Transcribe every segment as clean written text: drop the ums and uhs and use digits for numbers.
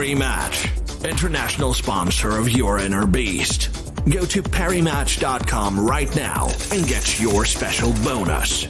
Parimatch, international sponsor of Your Inner Beast. Go to parimatch.com right now and get your special bonus.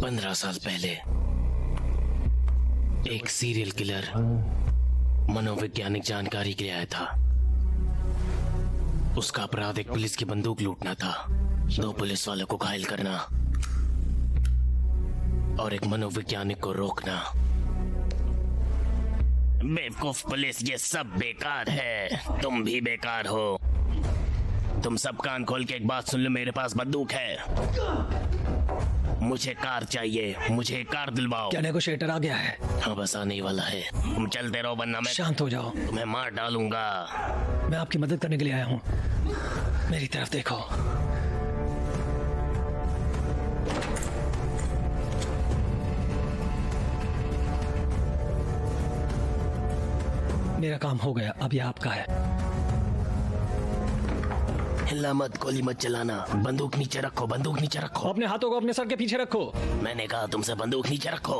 पंद्रह साल पहले एक serial killer मनोवैज्ञानिक जानकारी के लिए आया था। उसका अपराध एक पुलिस की बंदूक लूटना था, दो पुलिस वालों को घायल करना और एक मनोवैज्ञानिक को रोकना। बेवकूफ पुलिस, ये सब बेकार है, तुम भी बेकार हो। तुम सब कान खोल के एक बात सुन लो, मेरे पास बंदूक है। मुझे कार चाहिए, मुझे कार दिलवाओ। क्या नेगोशिएटर आ गया है? हाँ, बस आने ही वाला है। तुम चलते रहो वरना मैं शांत हो जाओ, तुम्हें मार डालूंगा। मैं आपकी मदद करने के लिए आया हूँ, मेरी तरफ देखो। मेरा काम हो गया, अब ये आपका है। हिला मत, गोली मत चलाना। बंदूक नीचे रखो, बंदूक नीचे रखो। अपने हाथों को अपने सर के पीछे रखो। मैंने कहा तुमसे बंदूक नीचे रखो।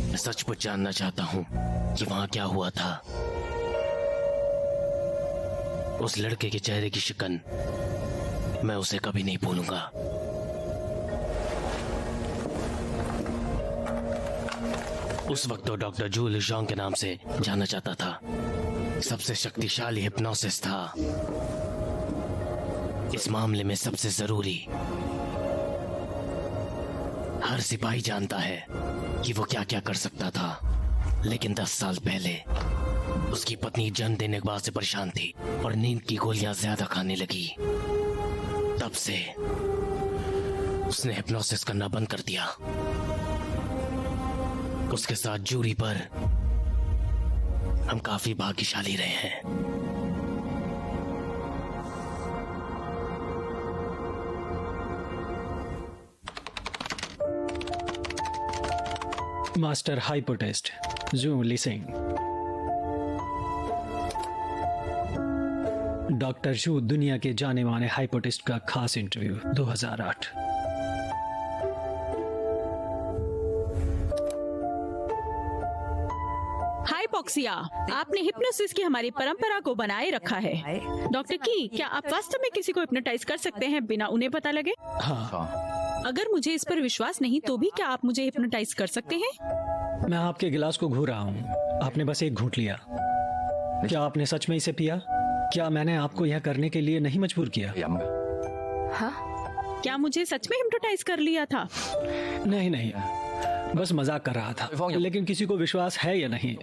मैं सचमुच जानना चाहता हूँ कि वहां क्या हुआ था। उस लड़के के चेहरे की शिकन मैं उसे कभी नहीं भूलूंगा। उस वक्त तो डॉक्टर जू लिजोंग के नाम से जाना जाता था। सबसे शक्तिशाली हिप्नोसिस था। इस मामले में सबसे जरूरी, हर सिपाही जानता है कि वो क्या क्या कर सकता था। लेकिन 10 साल पहले उसकी पत्नी जन्म देने के बाद से परेशान थी और नींद की गोलियां ज्यादा खाने लगी। तब से उसने हिप्नोसिस करना बंद कर दिया। उसके साथ जूरी पर हम काफी भाग्यशाली रहे हैं। मास्टर हाइपोटेस्ट जू लिसिंग। डॉक्टर जू दुनिया के जाने माने हाइपोटेस्ट का खास इंटरव्यू 2008। हाइपोक्सिया, आपने हिप्नोसिस की हमारी परंपरा को बनाए रखा है। डॉक्टर की, क्या आप वास्तव में किसी को हिप्नोटाइज कर सकते हैं बिना उन्हें पता लगे? हाँ। अगर मुझे इस पर विश्वास नहीं तो भी क्या आप मुझे हिप्नोटाइज कर सकते हैं? मैं आपके गिलास को घूर रहा हूँ, आपने बस एक घूंट लिया। क्या आपने सच में इसे पिया? क्या मैंने आपको यह करने के लिए नहीं मजबूर किया? हाँ? क्या मुझे सच में हिप्नोटाइज कर लिया था? नहीं नहीं, बस मजाक कर रहा था, लेकिन किसी को विश्वास है या नहीं,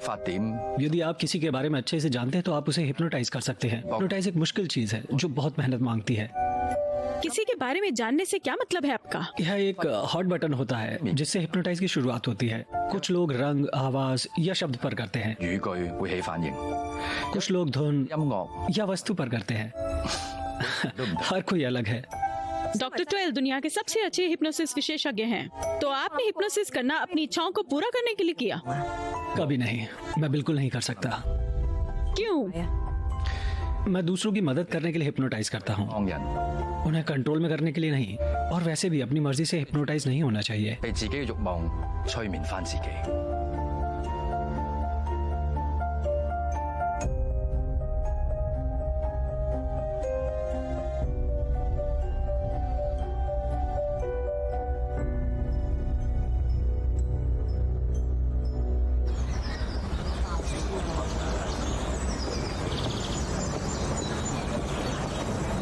यदि आप किसी के बारे में अच्छे से जानते हैं तो आप उसे हिप्नोटाइज कर सकते हैं। हिप्नोटाइज एक मुश्किल चीज है जो बहुत मेहनत मांगती है। किसी के बारे में जानने से क्या मतलब है आपका? यह एक हॉट बटन होता है जिससे हिप्नोटाइज की शुरुआत होती है। कुछ लोग रंग, आवाज या शब्द पर करते हैं, कुछ लोग धुन या वस्तु पर करते हैं। हर कोई अलग है। डॉक्टर ट्वेल दुनिया के सबसे अच्छे हिप्नोसिस विशेषज्ञ हैं, तो आपने हिप्नोसिस करना अपनी इच्छाओं को पूरा करने के लिए किया? कभी नहीं, मैं बिल्कुल नहीं कर सकता। क्यों? मैं दूसरों की मदद करने के लिए हिप्नोटाइज करता हूँ, उन्हें कंट्रोल में करने के लिए नहीं। और वैसे भी अपनी मर्जी से हिप्नोटाइज नहीं होना चाहिए।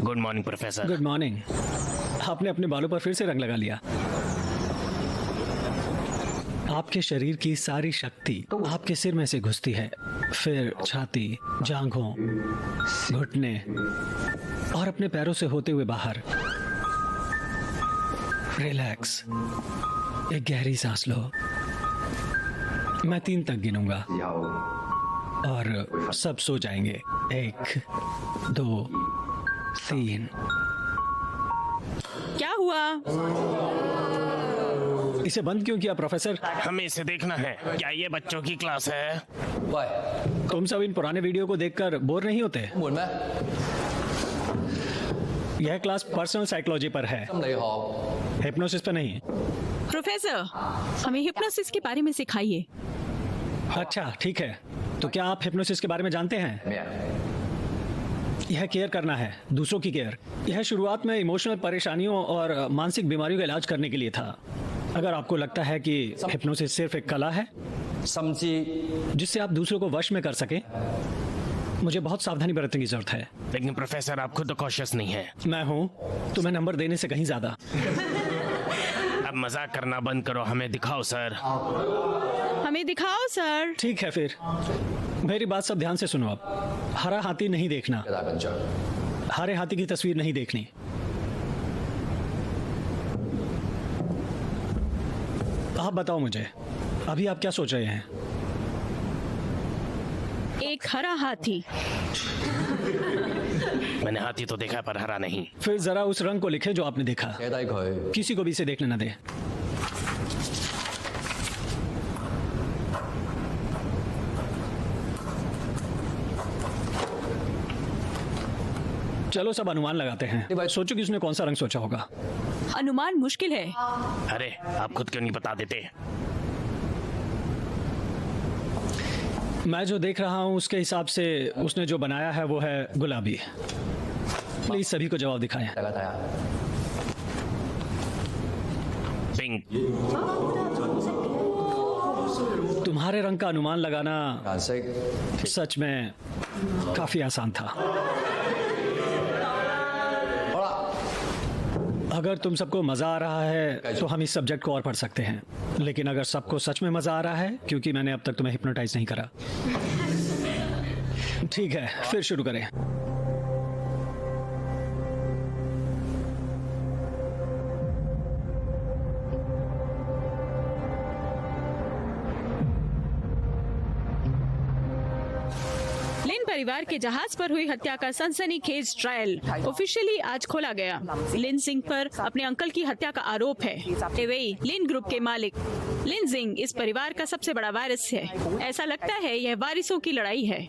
Good morning professor. Good morning. आपने अपने बालों पर फिर से रंग लगा लिया। आपके शरीर की सारी शक्ति आपके सिर में से घुसती है, फिर छाती, जांघों, घुटने और अपने पैरों से होते हुए बाहर। रिलैक्स, एक गहरी सांस लो। मैं 3 तक गिनूंगा और सब सो जाएंगे। 1, 2, 3। क्या हुआ? इसे बंद क्यों किया प्रोफेसर? हमें इसे देखना है। क्या ये बच्चों की क्लास है? तुम सब इन पुराने वीडियो को देखकर बोर नहीं होते? यह क्लास पर्सनल साइकोलॉजी पर है, हिप्नोसिस पर नहीं। प्रोफेसर, हमें हिप्नोसिस के बारे में सिखाइए। अच्छा ठीक है, तो क्या आप हिप्नोसिस के बारे में जानते हैं? यह केयर करना है, दूसरों की केयर। यह शुरुआत में इमोशनल परेशानियों और मानसिक बीमारियों का इलाज करने के लिए था। अगर आपको लगता है कि हिप्नोसिस सिर्फ एक कला है जिससे आप दूसरों को वश में कर सके, मुझे बहुत सावधानी बरतने की जरूरत है। लेकिन प्रोफेसर आप खुद तो कॉशियस नहीं है। मैं हूँ, तुम्हें नंबर देने से कहीं ज्यादा। अब मजाक करना बंद करो, हमें दिखाओ सर। हमें दिखाओ सर। ठीक है, फिर मेरी बात सब ध्यान से सुनो। अब हरा हाथी नहीं देखना, हरे हाथी की तस्वीर नहीं देखनी। आप बताओ मुझे, अभी आप क्या सोच रहे हैं? एक हरा हाथी। मैंने हाथी तो देखा पर हरा नहीं। फिर जरा उस रंग को लिखे जो आपने देखा। किसी को भी इसे देखने न दे। चलो सब अनुमान लगाते हैं। सोचो कि उसने कौन सा रंग सोचा होगा। अनुमान मुश्किल है। अरे आप खुद क्यों नहीं बता देते? मैं जो देख रहा हूँ उसके हिसाब से उसने जो बनाया है वो है गुलाबी। प्लीज सभी को जवाब दिखाएं। पिंक। तुम्हारे रंग का अनुमान लगाना सच में काफी आसान था। अगर तुम सबको मजा आ रहा है तो हम इस सब्जेक्ट को और पढ़ सकते हैं, लेकिन अगर सबको सच में मजा आ रहा है, क्योंकि मैंने अब तक तुम्हें हिप्नोटाइज नहीं करा। ठीक है, फिर शुरू करें। परिवार के जहाज पर हुई हत्या का सनसनीखेज ट्रायल ऑफिशियली आज खोला गया। लिन सिंह पर अपने अंकल की हत्या का आरोप है। एवेई लिन ग्रुप के मालिक लिन सिंह इस परिवार का सबसे बड़ा वारिस है। ऐसा लगता है यह वारिसों की लड़ाई है।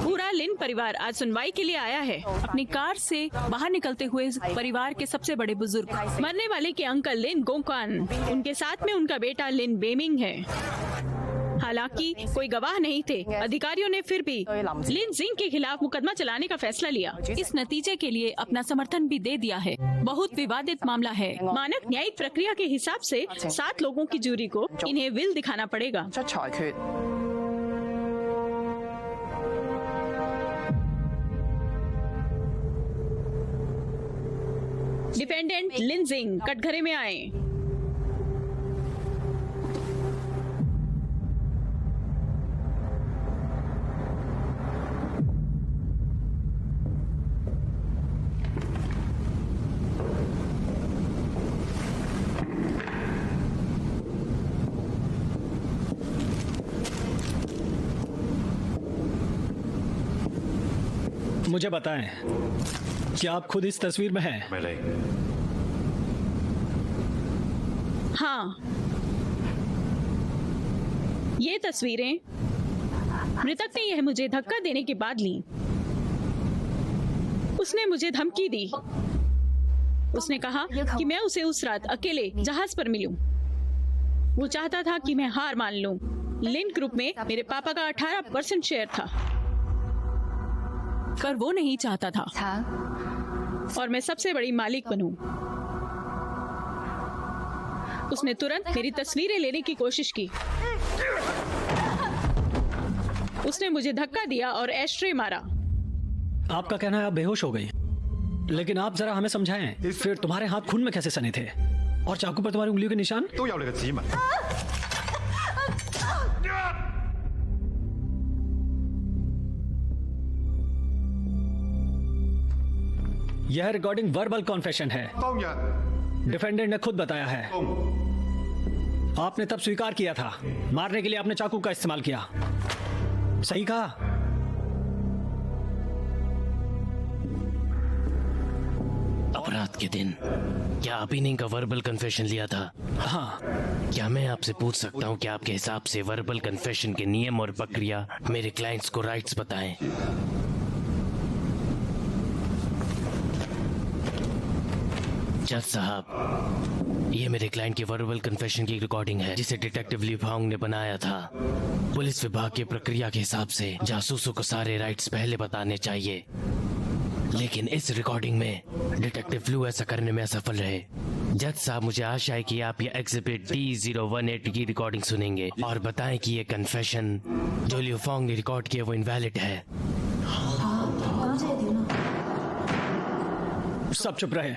पूरा लिन परिवार आज सुनवाई के लिए आया है। अपनी कार से बाहर निकलते हुए परिवार के सबसे बड़े बुजुर्ग मरने वाले के अंकल लिन गोंकान, उनके साथ में उनका बेटा लिन बेमिंग है। हालांकि कोई गवाह नहीं थे, अधिकारियों ने फिर भी लिन सिंह के खिलाफ मुकदमा चलाने का फैसला लिया। इस नतीजे के लिए अपना समर्थन भी दे दिया है। बहुत विवादित मामला है। मानक न्यायिक प्रक्रिया के हिसाब से 7 लोगों की जूरी को इन्हें विल दिखाना पड़ेगा। डिफेंडेंट लिन सिंह कटघरे में आए। मुझे बताएं, क्या आप खुद इस तस्वीर में हैं? हाँ, ये तस्वीरें मृतक ने यह मुझे धक्का देने के बाद ली। उसने मुझे धमकी दी। उसने कहा कि मैं उसे उस रात अकेले जहाज पर मिलूं। वो चाहता था कि मैं हार मान लूं। लिन ग्रुप में मेरे पापा का 18% शेयर था, पर वो नहीं चाहता था और मैं सबसे बड़ी मालिक बनूं। उसने तुरंत मेरी तस्वीरें लेने की कोशिश की। उसने मुझे धक्का दिया और एस्ट्रे मारा। आपका कहना है आप बेहोश हो गई, लेकिन आप जरा हमें समझाएं, फिर तुम्हारे हाथ खून में कैसे सने थे और चाकू पर तुम्हारी उंगलियों के निशान? यह रिकॉर्डिंग वर्बल कॉन्फेशन है। डिफेंडेंट ने खुद बताया है, आपने तब स्वीकार किया था मारने के लिए आपने चाकू का इस्तेमाल किया। सही कहा। अपराध के दिन क्या आप ही ने इनका वर्बल कन्फेशन लिया था? हाँ। क्या मैं आपसे पूछ सकता हूँ कि आपके हिसाब से वर्बल कन्फेशन के नियम और प्रक्रिया मेरे क्लाइंट्स को राइट्स बताएं? जज साहब, ये मेरे क्लाइंट की वर्बल कन्फेशन की रिकॉर्डिंग है जिसे डिटेक्टिव ली फांग ने बनाया था। पुलिस विभाग की प्रक्रिया के हिसाब से जासूसों को सारे राइट्स पहले बताने चाहिए, लेकिन इस रिकॉर्डिंग में डिटेक्टिव लू ऐसा करने में असफल रहे। जज साहब, मुझे आशा है कि आप ये एग्जिबिट D018 की रिकॉर्डिंग सुनेंगे और बताएं कि ये कन्फेशन जो लियू फांग ने रिकॉर्ड किया वो इनवैलिड है। सब चुप रहे।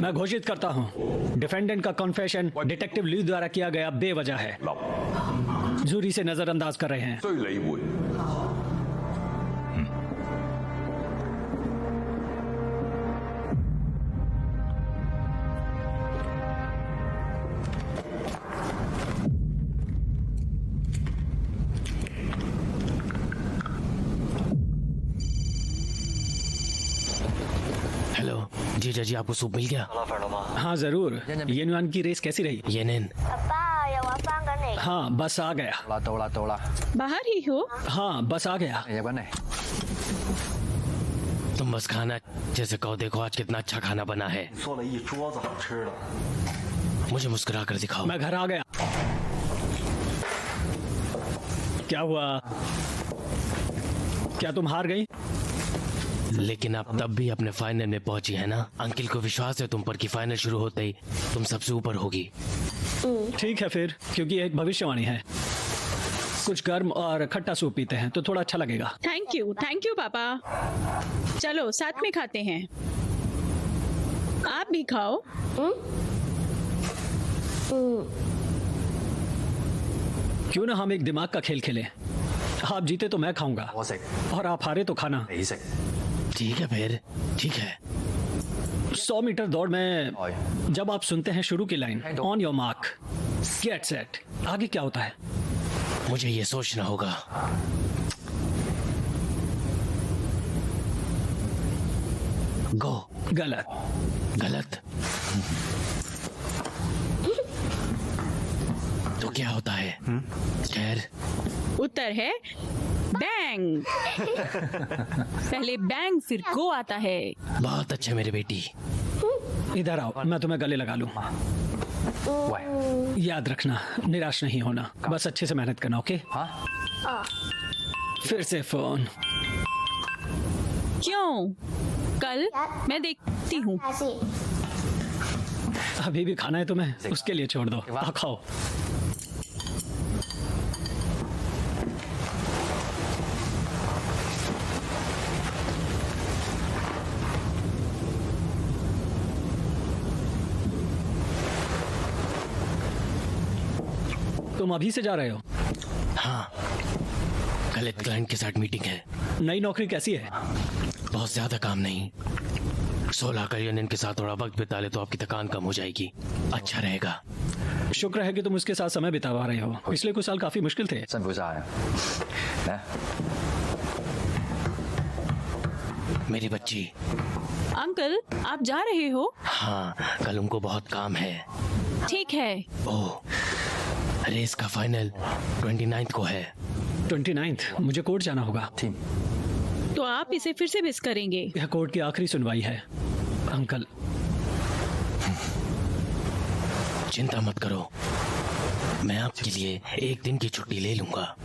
मैं घोषित करता हूं, डिफेंडेंट का कॉन्फेशन डिटेक्टिव ली द्वारा किया गया बेवजह है। जूरी से नजरअंदाज कर रहे हैं। जीजा जी, आपको सूप मिल गया? हाँ जरूर। ये नुआन की रेस कैसी रही? ये नैन। हाँ बस आ गया। बाहर ही हो? हाँ बस आ गया। तुम बस खाना जैसे कहो। देखो आज कितना अच्छा खाना बना है। मुझे मुस्कुरा कर दिखाओ। मैं घर आ गया। क्या हुआ? क्या तुम हार गई? लेकिन आप तब भी अपने फाइनल में पहुंची है ना? अंकिल को विश्वास है तुम पर कि फाइनल शुरू होते ही तुम सबसे ऊपर होगी। ठीक है फिर, क्योंकि एक भविष्यवाणी है। कुछ गर्म और खट्टा सूप पीते हैं तो थोड़ा अच्छा लगेगा। थैंक यू पापा। चलो साथ में खाते हैं। आप भी खाओ। क्यों ना हम एक दिमाग का खेल खेलें? आप जीते तो मैं खाऊंगा और आप हारे तो खाना। ठीक है फिर, ठीक है। 100 मीटर दौड़ में जब आप सुनते हैं शुरू की line on your mark get set, आगे क्या होता है? मुझे ये सोचना होगा। गो। गलत। तो क्या होता है? खैर, उत्तर है बैंग। पहले बैंग फिर गो आता है। बहुत अच्छा मेरी बेटी। इधर आओ, मैं तुम्हें गले लगा लूं। याद रखना, निराश नहीं होना, बस अच्छे से मेहनत करना। ओके? फिर से फोन। क्यों? कल मैं देखती हूँ। अभी भी खाना है तुम्हें? उसके लिए छोड़ दो, आओ खाओ। तुम अभी से जा रहे हो? हाँ, कल एक क्लाइंट के साथ मीटिंग है। नई नौकरी कैसी है? बहुत ज्यादा काम नहीं, 16 का यूनियन के साथ थोड़ा वक्त बिता ले तो आपकी थकान कम हो जाएगी, अच्छा रहेगा। शुक्र है कि तुम उसके साथ समय बिता रहे हो। पिछले कुछ साल काफी मुश्किल थे। 辛苦晒啊！嚟， मेरी बच्ची। अंकल, आप जा रहे हो? हाँ, कल उनको बहुत काम है। ठीक है। ओह, रेस का फाइनल 29 को है। 29, मुझे कोर्ट जाना होगा। टीम तो आप इसे फिर से मिस करेंगे। यह कोर्ट की आखिरी सुनवाई है अंकल। चिंता मत करो, मैं आपके लिए एक दिन की छुट्टी ले लूंगा।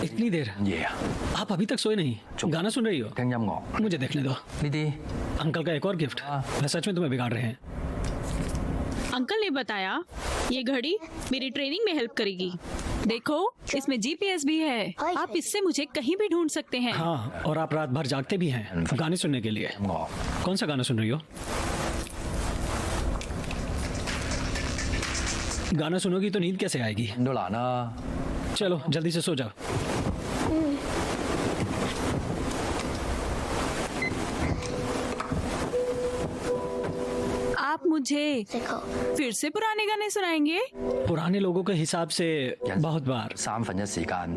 इतनी देर? 夜啊， आप अभी तक सोए नहीं? गाना सुन रही हो? 聽音樂 मुझे देखने दो। 呢啲 अंकल का एक और गिफ्ट। मैं सच में तुम्हें बिगाड़ रहे हैं। अंकल ने बताया ये घड़ी मेरी ट्रेनिंग में हेल्प करेगी। देखो, इसमें जीपीएस भी है। आप इससे मुझे कहीं भी ढूंढ सकते हैं। हाँ, और आप रात भर जागते भी हैं गाने सुनने के लिए। 音樂 कौन सा गाना सुन रही हो? गाना सुनोगी तो नींद कैसे आएगी? 都難啦。 चलो जल्दी से सो जाओ। आप मुझे फिर से पुराने गाने सुनाएंगे? पुराने लोगों के हिसाब से बहुत बार 1/3時間，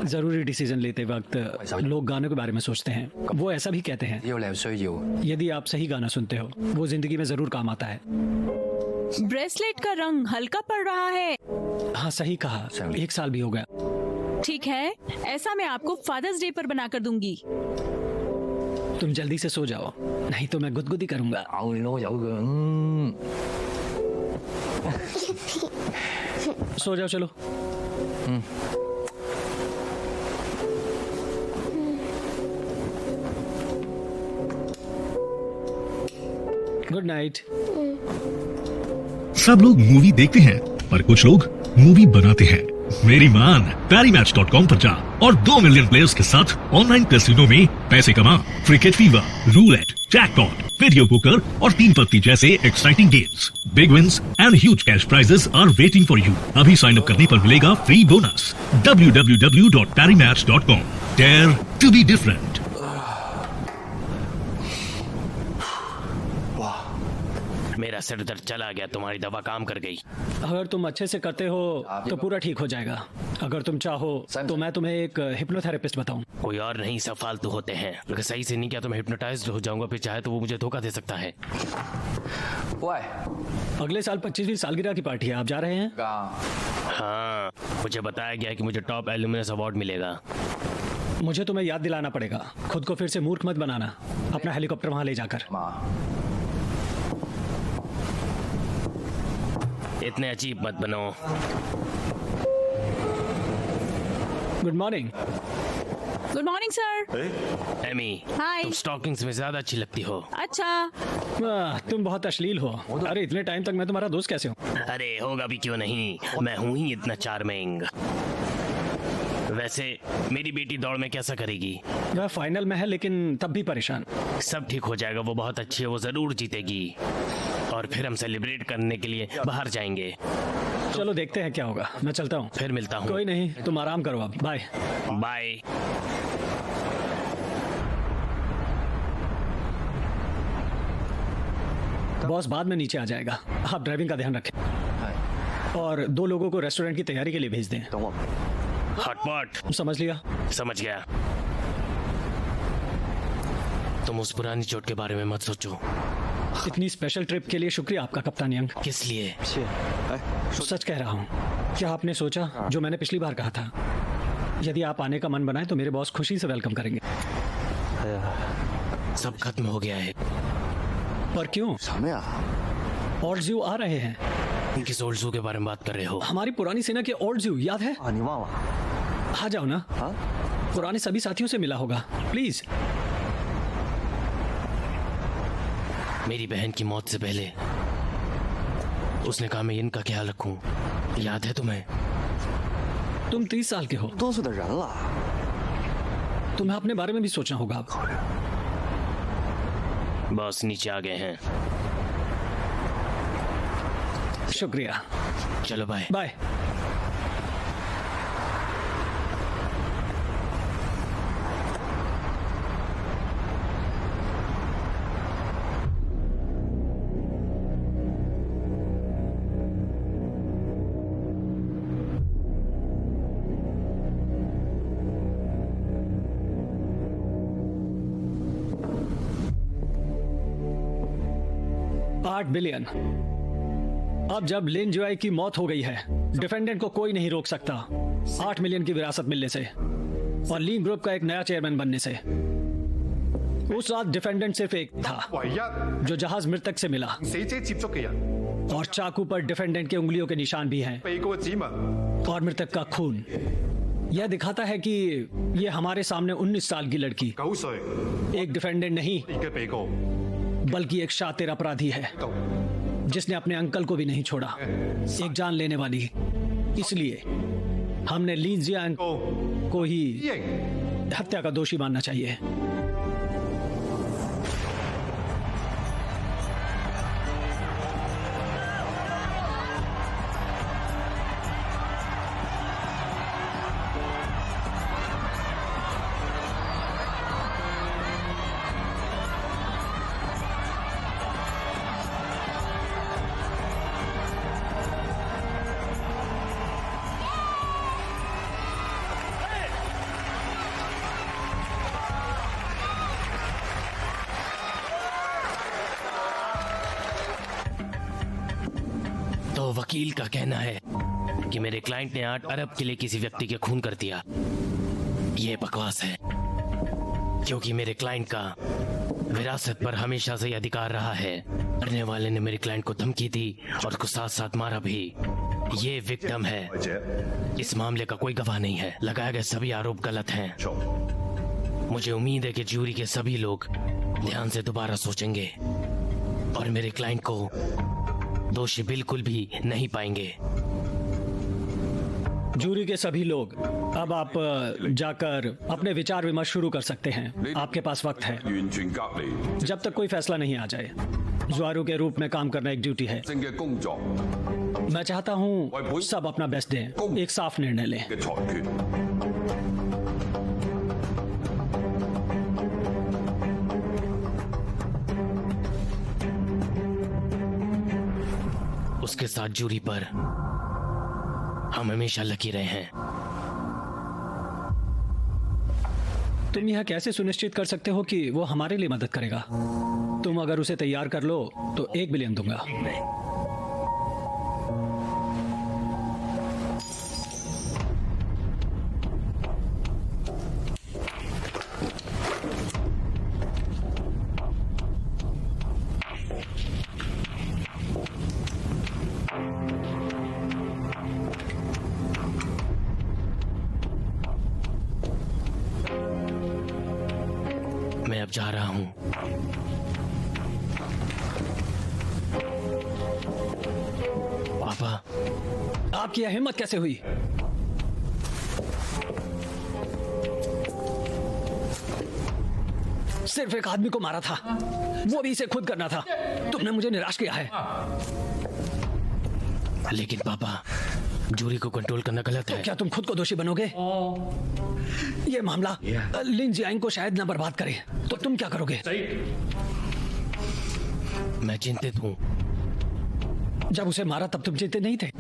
जरूरी डिसीजन लेते वक्त लोग गानों के बारे में सोचते हैं। वो ऐसा भी कहते हैं, 只要你有需要， यदि आप सही गाना सुनते हो वो जिंदगी में जरूर काम आता है। ब्रेसलेट का रंग हल्का पड़ रहा है। हाँ सही कहा, 1 साल भी हो गया। ठीक है, ऐसा मैं आपको फादर्स डे पर बनाकर दूंगी। तुम जल्दी से सो जाओ, नहीं तो मैं गुदगुदी करूंगा। 咬你攞有嘅，सो जाओ चलो। Good night. सब लोग मूवी देखते हैं पर कुछ लोग मूवी बनाते हैं। मेरी मान PariMatch.com पर जा और 2 मिलियन प्लेयर्स के साथ ऑनलाइन कैसीनो में पैसे कमा। Cricket fever, roulette, jackpot, video poker और 3 पत्ती जैसे exciting games. Big wins and huge cash prizes are waiting for you. अभी साइन अप करने पर मिलेगा free bonus. www.PariMatch.com। Dare to be different। मेरा सिर दर्द चला गया, तुम्हारी दवा काम कर गई। अगर तुम अच्छे से करते हो तो पूरा ठीक हो जाएगा। अगर तुम चाहो तो मैं तुम्हें एक हिप्नोथेरेपिस्ट बताऊं। कोई और नहीं, सब फालतू होते हैं। अगर सही से नहीं किया तो मैं हिप्नोटाइज्ड हो जाऊंगा, फिर चाहे तो वो मुझे धोखा दे सकता है। 喂， अगले साल 25वीं सालगिरह की पार्टी है, आप जा रहे हैं? 㗎 हाँ, मुझे बताया गया कि मुझे टॉप एल्यूमिनस अवार्ड मिलेगा। मुझे तुम्हें याद दिलाना पड़ेगा, खुद को फिर से मूर्ख मत बनाना अपना हेलीकॉप्टर वहां ले जाकर। 嘛？ इतने अजीब मत बनो। Good morning. Good morning sir. Amy, hi. तुम स्टॉकिंग्स में ज्यादा अच्छी लगती हो। अच्छा, तुम बहुत अश्लील हो। अरे इतने टाइम तक मैं तुम्हारा दोस्त कैसे हूँ? अरे होगा भी क्यों नहीं, मैं हूं ही इतना चार्मिंग। वैसे मेरी बेटी दौड़ में कैसा करेगी? वह फाइनल में है लेकिन तब भी परेशान। सब ठीक हो जाएगा, वो बहुत अच्छी है, वो जरूर जीतेगी। और फिर हम सेलिब्रेट करने के लिए बाहर जाएंगे। चलो देखते हैं क्या होगा। मैं चलता हूँ। फिर मिलता हूँ। कोई नहीं, तुम आराम करो अब। Bye bye. बॉस बाद में नीचे आ जाएगा, आप ड्राइविंग का ध्यान रखें। 係 और 2 लोगों को रेस्टोरेंट की तैयारी के लिए भेज दें। 等我。 हॉटपॉट। समझ लिया? समझ गया। तुम उस पुरानी चोट के बारे में मत सोचो। इतनी स्पेशल ट्रिप के लिए शुक्रिया आपका कप्तान यंग। किस लिए? 切，哎， सच कह रहा हूँ। क्या आपने सोचा जो मैंने पिछली बार कहा था? यदि आप आने का मन बनाए तो मेरे बॉस खुशी से वेलकम करेंगे। 係啊， सब खत्म हो गया है। पर क्यों? 什麼呀？ ओल्ड ज़ू आ रहे हैं। किस ओल्ड ज़ू के बारे में बात कर रहे हो? हमारी पुरानी सेना के ओल्ड ज़ू याद है? 啊，你忘了？ आ जाओ ना। 啊？ पुराने सभी साथियों से मिला होगा, प्लीज। मेरी बहन की मौत से पहले उसने कहा मैं इनका ख्याल रखूं। याद है तुम्हें? तुम 30 साल के हो। 多岁的人了， तुम्हें अपने बारे में भी सोचना होगा अब। बॉस नीचे आ गए हैं। शुक्रिया। चलो बाय। बाय। $8 बिलियन। अब जब लिन जुआई की मौत हो गई है, डिफेंडेंट को कोई नहीं रोक सकता 8 मिलियन की विरासत मिलने से और लीन ग्रुप का एक नया चेयरमैन बनने से। उस रात डिफेंडेंट सिर्फ एक था जो जहाज मृतक से मिला और चाकू पर डिफेंडेंट के उंगलियों के निशान भी हैं और मृतक का खून। यह दिखाता है कि यह हमारे सामने 19 साल की लड़की एक डिफेंडेंट नहीं बल्कि एक शातिर अपराधी है जिसने अपने अंकल को भी नहीं छोड़ा, एक जान लेने वाली। इसलिए हमने लीन जियांग को ही हत्या का दोषी मानना चाहिए। तो वकील का कहना है कि मेरे क्लाइंट ने 8 अरब के लिए किसी व्यक्ति के खून कर दिया। ये बकवास है क्योंकि मेरे क्लाइंट का विरासत पर हमेशा से अधिकार रहा है। मरने वाले ने मेरे क्लाइंट को धमकी दी और उसको साथ साथ मारा भी। ये विक्टिम है, इस मामले का कोई गवाह नहीं है। लगाए गए सभी आरोप गलत हैं। मुझे उम्मीद है कि ज्यूरी के सभी लोग ध्यान से दोबारा सोचेंगे और मेरे क्लाइंट को दोषी बिल्कुल भी नहीं पाएंगे। जूरी के सभी लोग, अब आप जाकर अपने विचार विमर्श शुरू कर सकते हैं। आपके पास वक्त है जब तक कोई फैसला नहीं आ जाए। जुआरू के रूप में काम करना एक ड्यूटी है। मैं चाहता हूं सब अपना बेस्ट दें, एक साफ निर्णय लें। उसके साथ जूरी पर हम हमेशा लगे रहे हैं। तुम यह कैसे सुनिश्चित कर सकते हो कि वो हमारे लिए मदद करेगा? तुम अगर उसे तैयार कर लो तो 1 बिलियन दूंगा। मैं अब जा रहा हूं। पापा, आपकी यह हिम्मत कैसे हुई? सिर्फ एक आदमी को मारा था, वो भी इसे खुद करना था। तुमने मुझे निराश किया है। लेकिन पापा, जूरी को कंट्रोल करना गलत है। क्या तुम खुद को दोषी बनोगे? ये मामला लिन जियांग को शायद न बर्बाद करे तो तुम क्या करोगे? मैं चिंतित हूं। जब उसे मारा तब तुम चिंतित नहीं थे?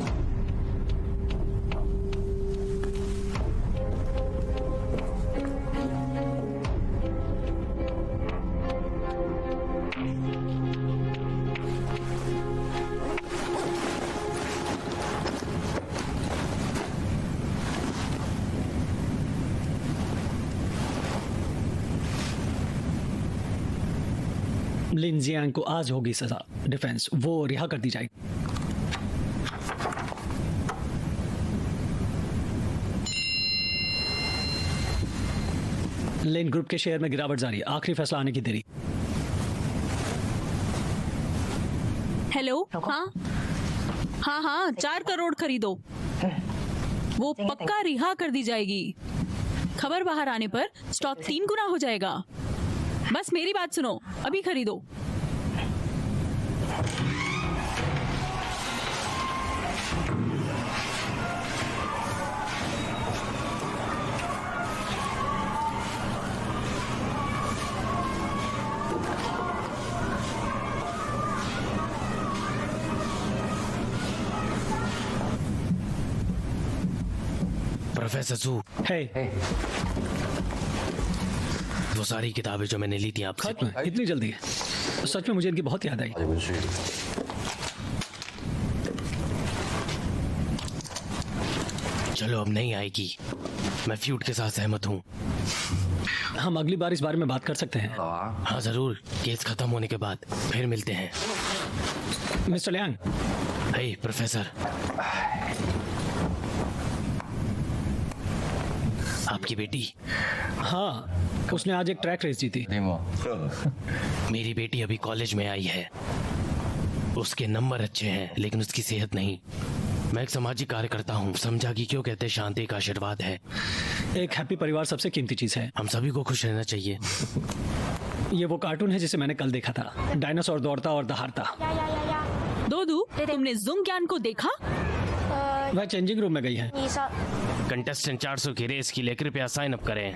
लिन जियांग को आज होगी सजा। डिफेंस, वो रिहा कर दी जाएगी। लिन ग्रुप के शेयर में गिरावट जारी है। आखिरी फैसला आने की देरी। हेलो। हाँ 4 करोड़ खरीदो। वो पक्का रिहा कर दी जाएगी। खबर बाहर आने पर स्टॉक 3 गुना हो जाएगा। बस मेरी बात सुनो, अभी खरीदो। प्रोफेसर जू, हे, वो सारी किताबें जो मैंने ली थी आपसे। खत्म? इतनी जल्दी? सच में मुझे इनकी बहुत याद आई। चलो अब नहीं आएगी, मैं फ्यूड के साथ सहमत हूँ। हम अगली बार इस बारे में बात कर सकते हैं। हाँ जरूर, केस खत्म होने के बाद फिर मिलते हैं। Mister Liang. हे प्रोफेसर, आपकी बेटी? हाँ, उसने आज एक ट्रैक रेस जीती। मेरी बेटी अभी कॉलेज में आई है। उसके नंबर अच्छे हैं लेकिन उसकी सेहत नहीं। मैं एक सामाजिक कार्यकर्ता हूँ, समझा कि क्यों कहते हैं शांति का आशीर्वाद है। एक हैप्पी परिवार सबसे कीमती चीज है। हम सभी को खुश रहना चाहिए। ये वो कार्टून है जिसे मैंने कल देखा था, डायनासोर दौड़ता और दहाड़ता। दोदू, तुमने जुंग ज्ञान को देखा? वह चेंजिंग रूम में गई है। कंटेस्टेंट 400 की रेस के लिए कृपया साइन अप करें।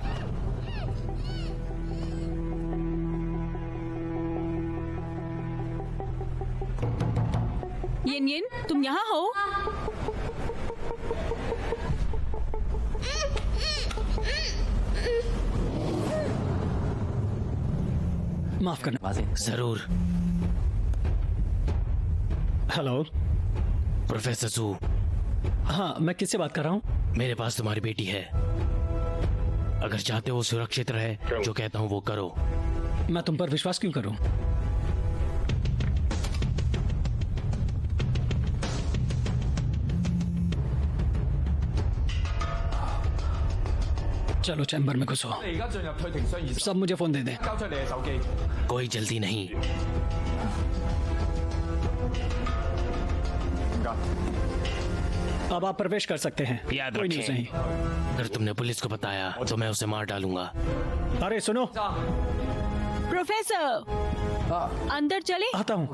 येन येन, तुम यहाँ हो? माफ करना। जरूर। हेलो प्रोफेसर जू। हाँ, मैं किससे बात कर रहा हूँ? मेरे पास तुम्हारी बेटी है। अगर चाहते हो सुरक्षित रहे, जो कहता हूँ वो करो। मैं तुम पर विश्वास क्यों करूँ? चलो चैम्बर में घुसो। सब मुझे फोन दे दे। कोई जल्दी नहीं। अब आप प्रवेश कर सकते हैं। याद कोई न्यूज़ रखें, नहीं। अगर तुमने पुलिस को बताया तो मैं उसे मार डालूंगा। अरे सुनो, प्रोफेसर, अंदर चले? आता हूँ।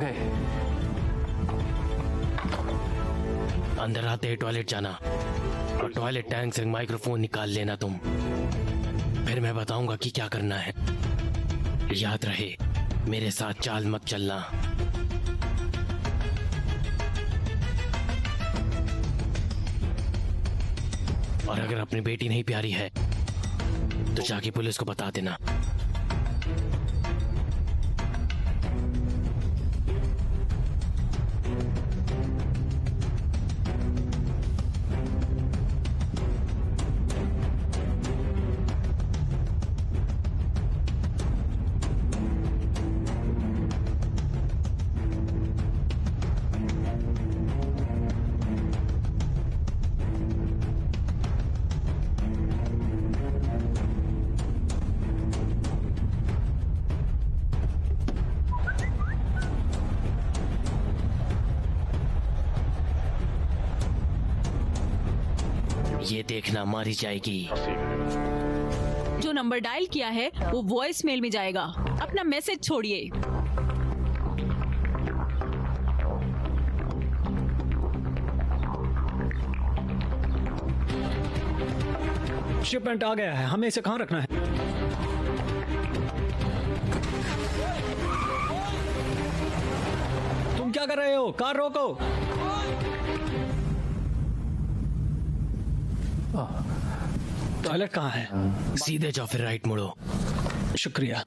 अंदर आते ही टॉयलेट जाना और टॉयलेट टैंक से माइक्रोफोन निकाल लेना तुम। फिर मैं बताऊंगा कि क्या करना है। याद रहे, मेरे साथ चाल मत चलना। और अगर अपनी बेटी नहीं प्यारी है तो जाके पुलिस को बता देना। ये देखना, मारी जाएगी। जो नंबर डायल किया है वो वॉइस मेल में जाएगा। अपना मैसेज छोड़िए। शिपमेंट आ गया है, हमें इसे कहाँ रखना है? तुम क्या कर रहे हो? कार रोको। टॉयलेट कहाँ है? सीधे जाओ फिर राइट मुड़ो। शुक्रिया।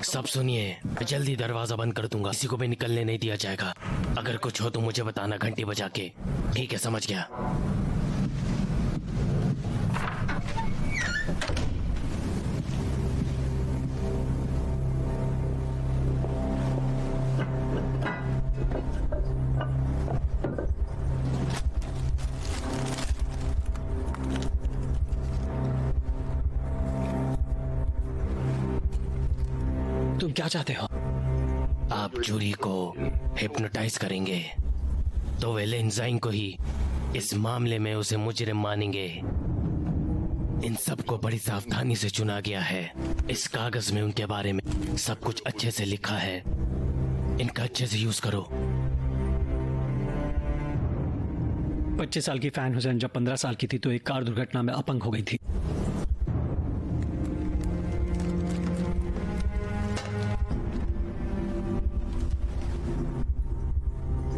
सब सुनिए, जल्दी दरवाजा बंद कर दूंगा। किसी को भी निकलने नहीं दिया जाएगा। अगर कुछ हो तो मुझे बताना घंटी बजा के। ठीक है, समझ गया। तुम क्या चाहते हो? आप जूरी को हिप्नोटाइज करेंगे तो वे लेंजाइन को ही इस मामले में उसे मुजरिम मानेंगे। इन सबको बड़ी सावधानी से चुना गया है। इस कागज में उनके बारे में सब कुछ अच्छे से लिखा है। इनका अच्छे से यूज करो। 25 साल की फैन हुसैन जब 15 साल की थी तो एक कार दुर्घटना में अपंग हो गई थी।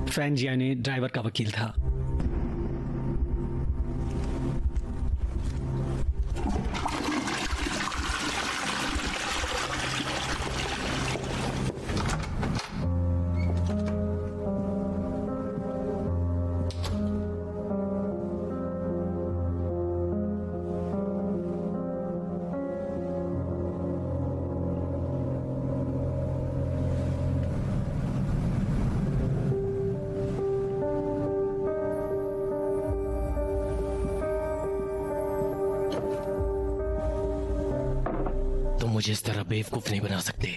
फैन जियानी ड्राइवर का वकील था। मुझे इस तरह बेवकूफ नहीं बना सकते।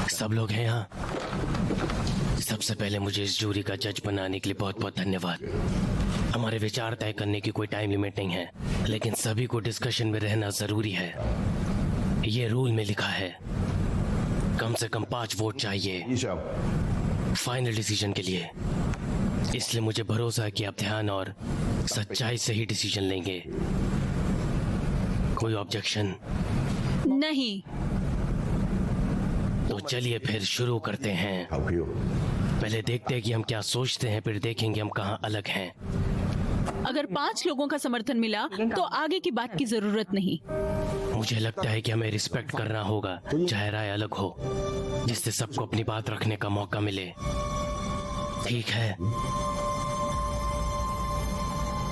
सब लोग हैं यहाँ। सबसे पहले मुझे इस जूरी का जज बनाने के लिए बहुत बहुत धन्यवाद। हमारे विचार तय करने की कोई टाइम लिमिट नहीं है, लेकिन सभी को डिस्कशन में रहना जरूरी है। ये रूल में लिखा है कम से कम 5 वोट चाहिए फाइनल डिसीजन के लिए। इसलिए मुझे भरोसा है कि आप ध्यान और सच्चाई से ही डिसीजन लेंगे। कोई ऑब्जेक्शन नहीं। तो चलिए फिर शुरू करते हैं। पहले देखते हैं कि हम क्या सोचते हैं, फिर देखेंगे हम कहाँ अलग हैं। अगर 5 लोगों का समर्थन मिला तो आगे की बात की जरूरत नहीं। मुझे लगता है कि हमें रिस्पेक्ट करना होगा, चाहे राय अलग हो, जिससे सबको अपनी बात रखने का मौका मिले। ठीक है,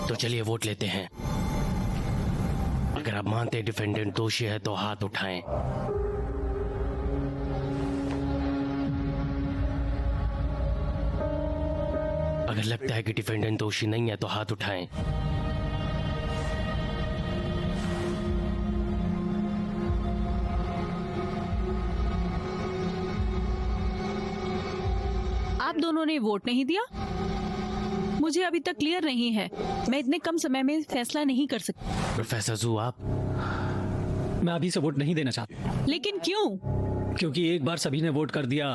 तो चलिए वोट लेते हैं। अगर आप मानते हैं डिफेंडेंट दोषी है तो हाथ उठाएं। अगर लगता है कि डिफेंडेंट दोषी नहीं है तो हाथ उठाएं। आप दोनों ने वोट नहीं दिया? मुझे अभी तक क्लियर नहीं है। मैं इतने कम समय में फैसला नहीं कर सकती। प्रोफेसर जू, आप? मैं अभी से वोट नहीं देना चाहता। लेकिन क्यों? क्योंकि एक बार सभी ने वोट कर दिया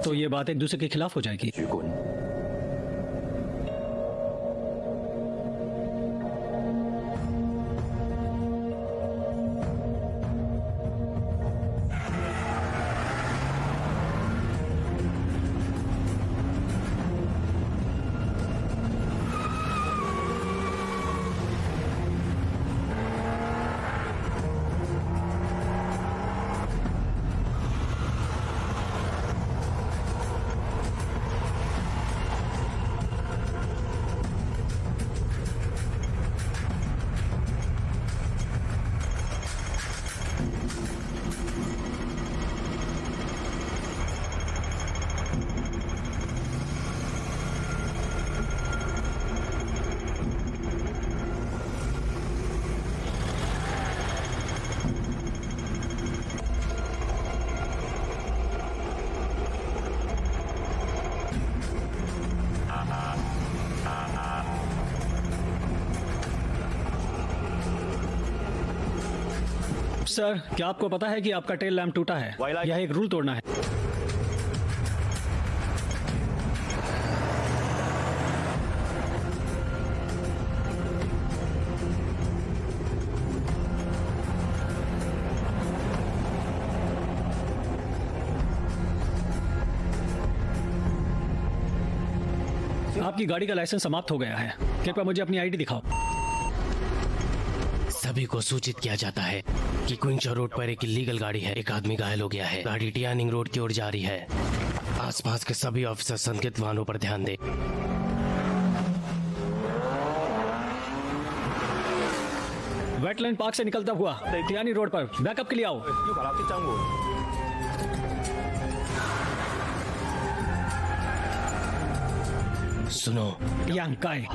तो ये बात एक दूसरे के खिलाफ हो जाएगी। सर, क्या आपको पता है कि आपका टेल लैम्प टूटा है? यह एक रूल तोड़ना है। आपकी गाड़ी का लाइसेंस समाप्त हो गया है। कृपया मुझे अपनी आईडी दिखाओ। सभी को सूचित किया जाता है कि क्वींसलैंड रोड पर एक इलीगल गाड़ी है। एक आदमी घायल हो गया है। गाड़ी टियानिंग रोड की ओर जा रही है। आसपास के सभी ऑफिसर संदिग्ध वाहनों पर ध्यान दें। वेटलैंड पार्क से निकलता हुआ टियानी रोड पर बैकअप के लिए आओ। सुनो, यांग काय?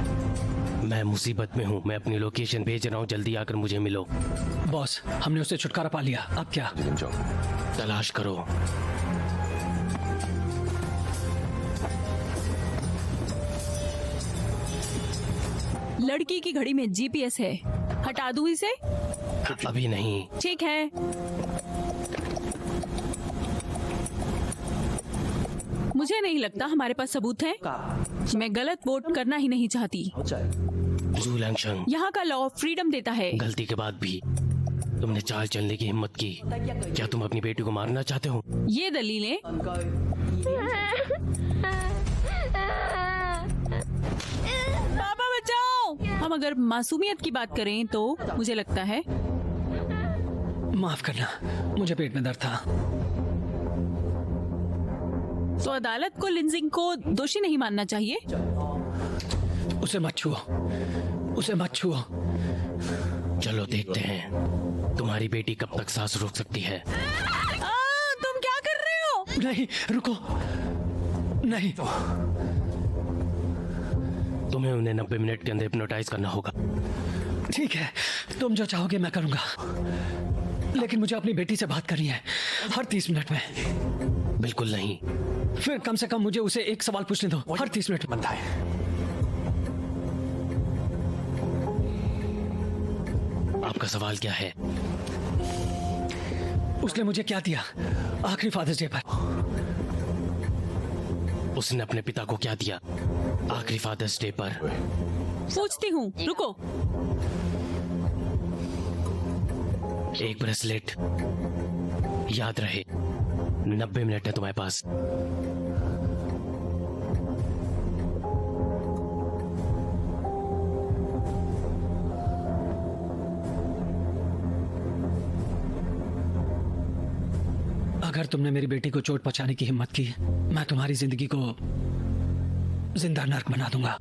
मैं मुसीबत में हूँ। मैं अपनी लोकेशन भेज रहा हूँ, जल्दी आकर मुझे मिलो। बॉस, हमने उससे छुटकारा पा लिया, अब क्या? तलाश करो। लड़की की घड़ी में जीपीएस है, हटा दूं इसे? अभी नहीं। ठीक है। मुझे नहीं लगता हमारे पास सबूत है। मैं गलत वोट करना ही नहीं चाहती। जू लैंगशंग, यहाँ का लॉ फ्रीडम देता है। गलती के बाद भी तुमने चाल चलने की हिम्मत की। क्या तुम अपनी बेटी को मारना चाहते हो? ये दलीलें पापा बचाओ। हम अगर मासूमियत की बात करें तो मुझे लगता है। माफ करना, मुझे पेट में दर्द था। तो अदालत को लिंजिंग को दोषी नहीं मानना चाहिए। उसे मत छुओ, उसे मत छुओ। चलो देखते हैं तुम्हारी बेटी कब तक सांस रोक सकती है। तुम क्या कर रहे हो? नहीं, रुको, नहीं। तुम्हें उन्हें 90 मिनट के अंदर हिप्नोटाइज करना होगा। ठीक है, तुम जो चाहोगे मैं करूंगा, लेकिन मुझे अपनी बेटी से बात करनी है हर 30 मिनट में। बिल्कुल नहीं। फिर कम से कम मुझे उसे एक सवाल पूछने दो हर 30 मिनट में। बनता है। आपका सवाल क्या है? उसने मुझे क्या दिया आखिरी फादर्स डे पर? उसने अपने पिता को क्या दिया आखिरी फादर्स डे पर? पूछती हूँ, रुको। एक ब्रेसलेट। याद रहे, 90 मिनट है तुम्हारे पास। अगर तुमने मेरी बेटी को चोट पहुंचाने की हिम्मत की, मैं तुम्हारी जिंदगी को जिंदा नर्क बना दूंगा।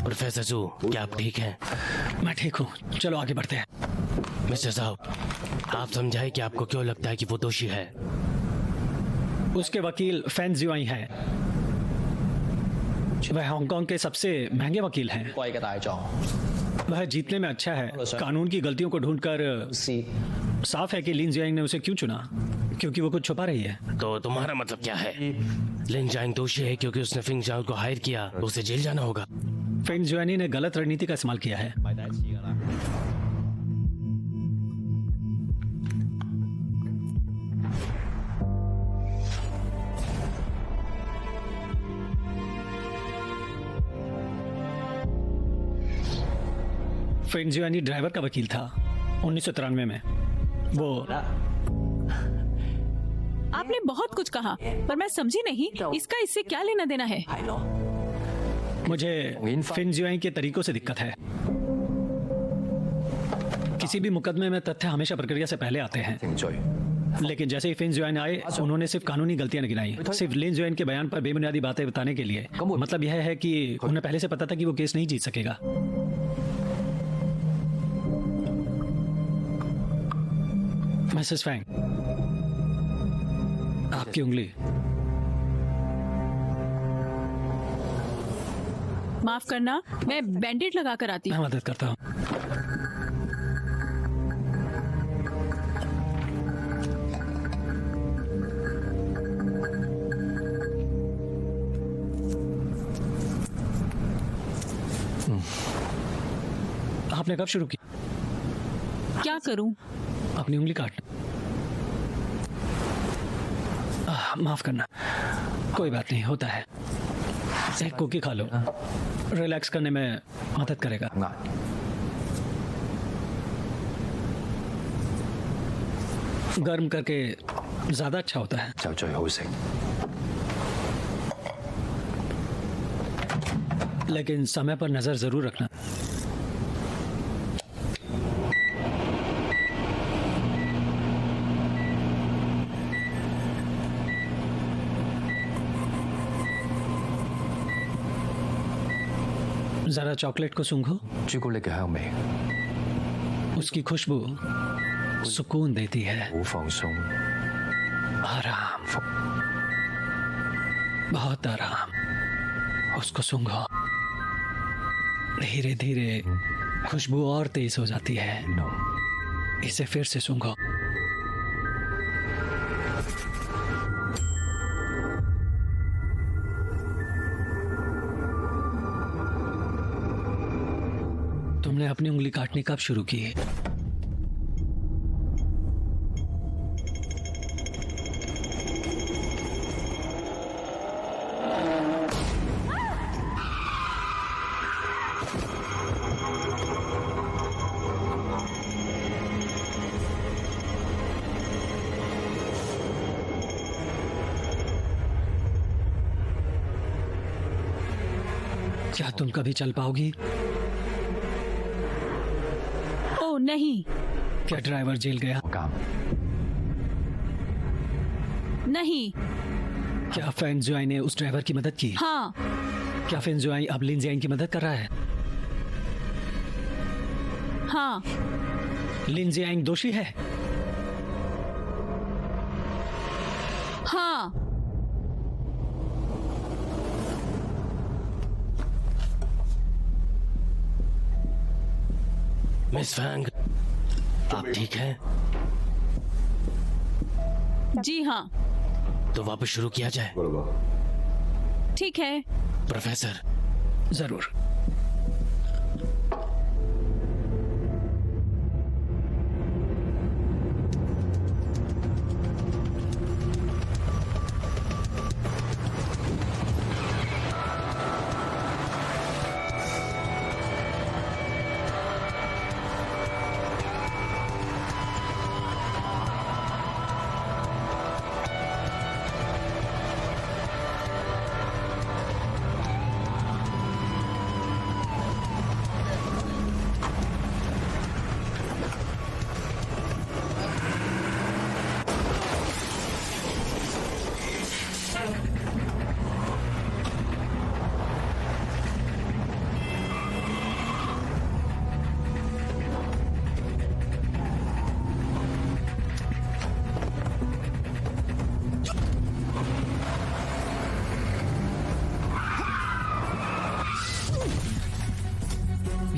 प्रोफेसर जू, क्या आप ठीक हैं? मैं ठीक हूँ, चलो आगे बढ़ते हैं। मिस्टर साहब, आप समझाइए कि आपको क्यों लगता है कि वो दोषी है। उसके वकील फैन जिवाई हैं। वह हांगकांग के सबसे महंगे वकील हैं। वह जीतने में अच्छा है। कानून की गलतियों को ढूंढकर साफ है कि लिन जियांग ने उसे क्यों चुना, क्योंकि वो कुछ छुपा रही है। तो तुम्हारा मतलब क्या है? लिन जियांग दोषी है क्योंकि उसने फिंग जांग को हायर किया, तो उसे जेल जाना होगा। फेंग जुआनी ने गलत रणनीति का इस्तेमाल किया है। फेंग जुआनी ड्राइवर का वकील था 1993 में। वो आपने बहुत कुछ कहा, पर मैं समझी नहीं इसका इससे क्या लेना देना है। मुझे फिन जुआई के तरीकों से दिक्कत है। किसी भी मुकदमे में तथ्य हमेशा प्रक्रिया से पहले आते हैं, लेकिन जैसे ही फिन जुआन आए उन्होंने सिर्फ कानूनी गलतियां गिनाई, सिर्फ लिन जुआन के बयान पर बेबुनियादी बातें बताने के लिए। मतलब यह है कि उन्हें पहले से पता था कि वो केस नहीं जीत सकेगा। मिसेस फैंग, आपकी उंगली। माफ करना, मैं बैंडेड लगा कर आती मैं हूँ। मदद करता हूँ। आपने कब शुरू की? क्या करूं? अपनी उंगली काट। माफ करना, कोई बात नहीं, होता है। एक कुकी खा लो, रिलैक्स करने में मदद करेगा। गर्म करके ज्यादा अच्छा होता है। लेकिन समय पर नजर जरूर रखना। जरा चॉकलेट को सूंघो। 朱古力嘅香味 उसकी खुशबू सुकून देती है। 好放鬆， आराम, बहुत आराम। उसको सूंघो। धीरे धीरे खुशबू और तेज हो जाती है। इसे फिर से सूंघो। तुमने अपनी उंगली काटनी कब शुरू की है? क्या तुम कभी चल पाओगी? ओह नहीं। क्या ड्राइवर जेल गया? 監 नहीं। क्या फैन जुआई ने उस ड्राइवर की मदद की? हाँ। क्या फैन जुआई अब लिन जियांग की मदद कर रहा है? हाँ। लिन जियांग दोषी है? हाँ। मिस फैंग, आप ठीक हैं? जी हाँ। तो वापस शुरू किया जाए। ठीक है प्रोफेसर। जरूर।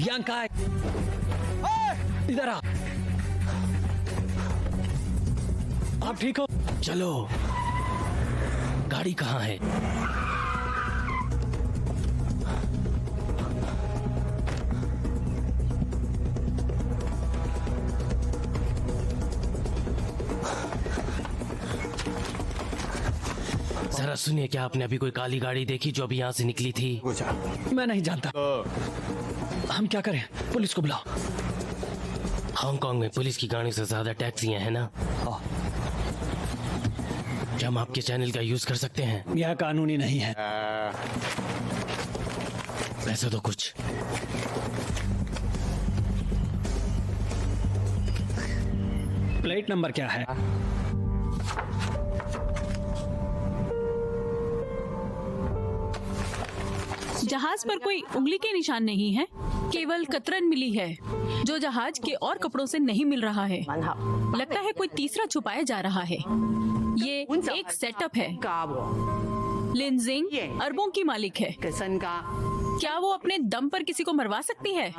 यांकाई, इधर आ। आप ठीक हो? चलो। गाड़ी कहाँ है? जरा सुनिए, क्या आपने अभी कोई काली गाड़ी देखी जो अभी यहाँ से निकली थी? मैं नहीं जानता। हम क्या करें? पुलिस को बुलाओ। हांगकांग में पुलिस की गाड़ी से ज्यादा टैक्सियां हैं ना? क्या हम आपके चैनल का यूज कर सकते हैं? यह कानूनी नहीं है। पैसे तो कुछ। प्लेट नंबर क्या है? जहाज पर कोई उंगली के निशान नहीं है, केवल कतरन मिली है जो जहाज के और कपड़ों से नहीं मिल रहा है। लगता है कोई तीसरा छुपाया जा रहा है। ये एक सेटअप है। लिन जियांग अरबों की मालिक है। क्या वो अपने दम पर किसी को मरवा सकती है?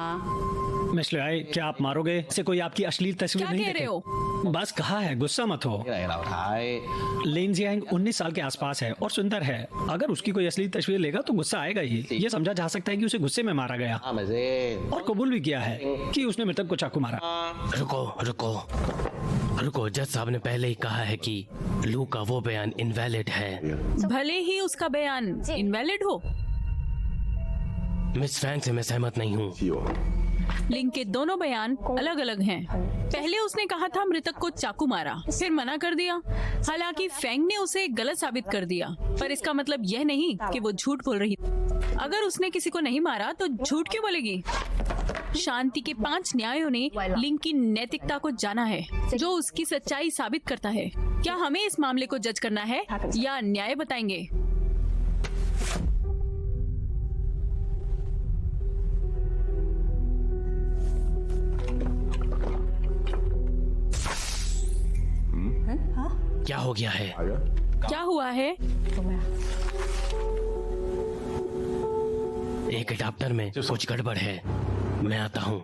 मिस लुआई, क्या आप मारोगे? इसे कोई आपकी अश्लील तस्वीर क्या नहीं कह रहे दिखे। बस कहा है, गुस्सा मत हो। लिन जियांग 19 साल के आसपास है और सुंदर है। अगर उसकी कोई असली तस्वीर लेगा तो गुस्सा आएगा ही। ये समझा जा सकता है कि उसे गुस्से में मारा गया और कबूल भी किया है कि उसने मृतक को चाकू मारा। रुको रुको रुको, जज साहब ने पहले ही कहा है कि लू का वो बयान इनवैलिड है। भले ही उसका बयान इनवैलिड हो। मिस फैंग से मैं सहमत नहीं हूँ। लिन के दोनों बयान अलग अलग हैं। पहले उसने कहा था मृतक को चाकू मारा, फिर मना कर दिया। हालांकि फैंग ने उसे गलत साबित कर दिया, पर इसका मतलब यह नहीं कि वो झूठ बोल रही। अगर उसने किसी को नहीं मारा तो झूठ क्यों बोलेगी? शांति के 5 न्यायों ने लिंग की नैतिकता को जाना है, जो उसकी सच्चाई साबित करता है। क्या हमें इस मामले को जज करना है या न्याय बताएंगे? क्या हो गया है? क्या हुआ है? एक अडाप्टर में कुछ गड़बड़ है, मैं आता हूँ।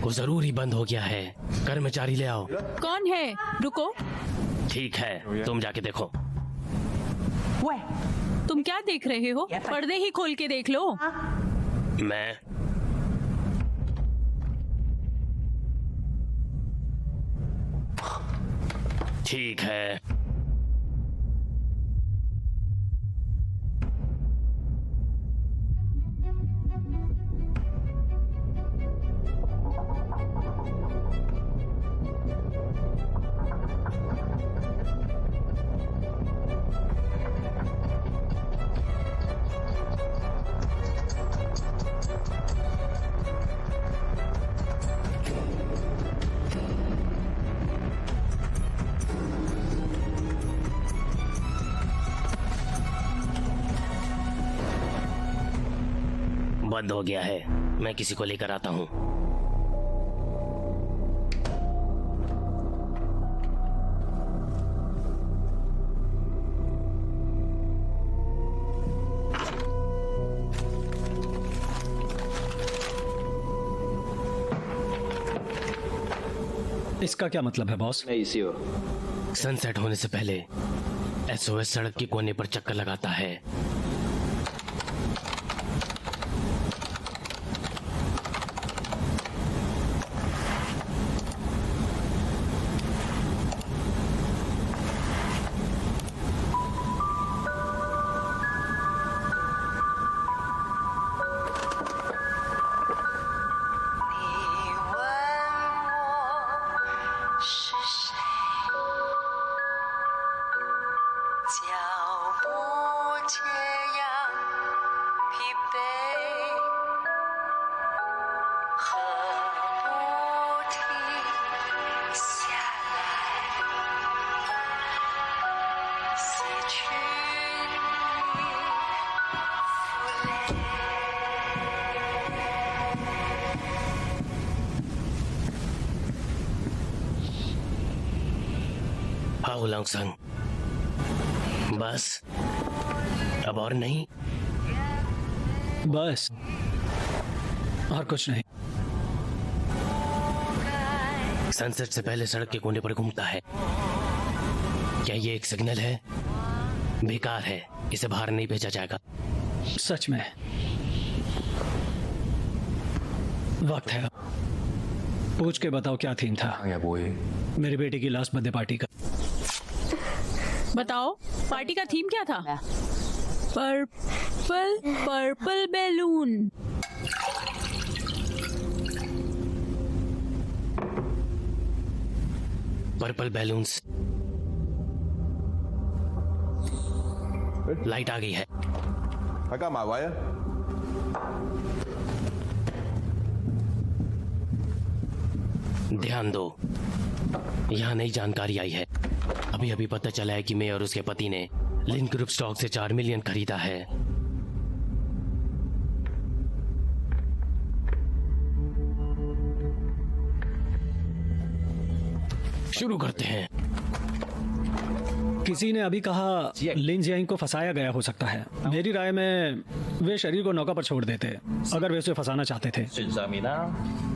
वो जरूर ही बंद हो गया है। कर्मचारी ले आओ। कौन है? रुको। ठीक है, तुम जाके देखो। तुम क्या देख रहे हो? पर्दे ही खोल के देख लो। मैं ठीक है। बंद हो गया है, मैं किसी को लेकर आता हूँ। इसका क्या मतलब है बॉस? सनसेट होने से पहले एसओएस सड़क के कोने पर चक्कर लगाता है। हाउ लॉन्ग सन? बस, अब और नहीं? बस और कुछ नहीं। सनसेट से पहले सड़क के कोने पर घूमता है। क्या ये एक सिग्नल है? बेकार है, इसे बाहर नहीं भेजा जाएगा। सच में वक्त है। पूछ के बताओ क्या थीम था मेरी बेटी की लास्ट बर्थडे पार्टी का? बताओ, पार्टी का थीम क्या था? Purple purple balloon. Purple balloons. Light आ गई है। ध्यान दो, यहाँ नई जानकारी आई है। अभी अभी पता चला है कि मैं और उसके पति ने लिन ग्रुप स्टॉक से 4 मिलियन खरीदा है। शुरू करते हैं। किसी ने अभी कहा लिन जियांग को फंसाया गया हो सकता है। मेरी राय में वे शरीर को नौका पर छोड़ देते अगर वे उसे फंसाना चाहते थे।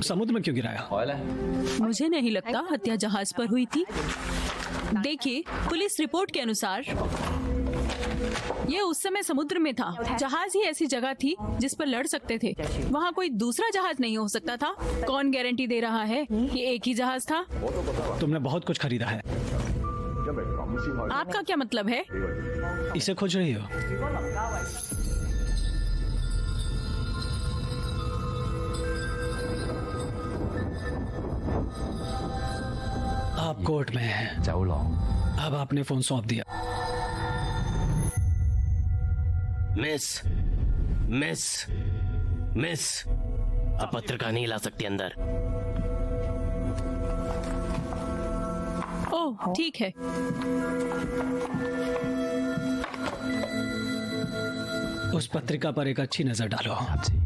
समुद्र में क्यों गिराया? मुझे नहीं लगता हत्या जहाज पर हुई थी। देखिए, पुलिस रिपोर्ट के अनुसार ये उस समय समुद्र में था। जहाज ही ऐसी जगह थी जिस पर लड़ सकते थे। वहाँ कोई दूसरा जहाज नहीं हो सकता था। कौन गारंटी दे रहा है कि एक ही जहाज था? तुमने बहुत कुछ खरीदा है। आपका क्या मतलब है? इसे खोज रही हो? आप कोर्ट में हैं। 走廊 अब आपने फोन सौंप दिया। मिस मिस मिस, अब पत्रिका नहीं ला सकती अंदर। ओह ठीक है। उस पत्रिका पर एक अच्छी नजर डालो। जी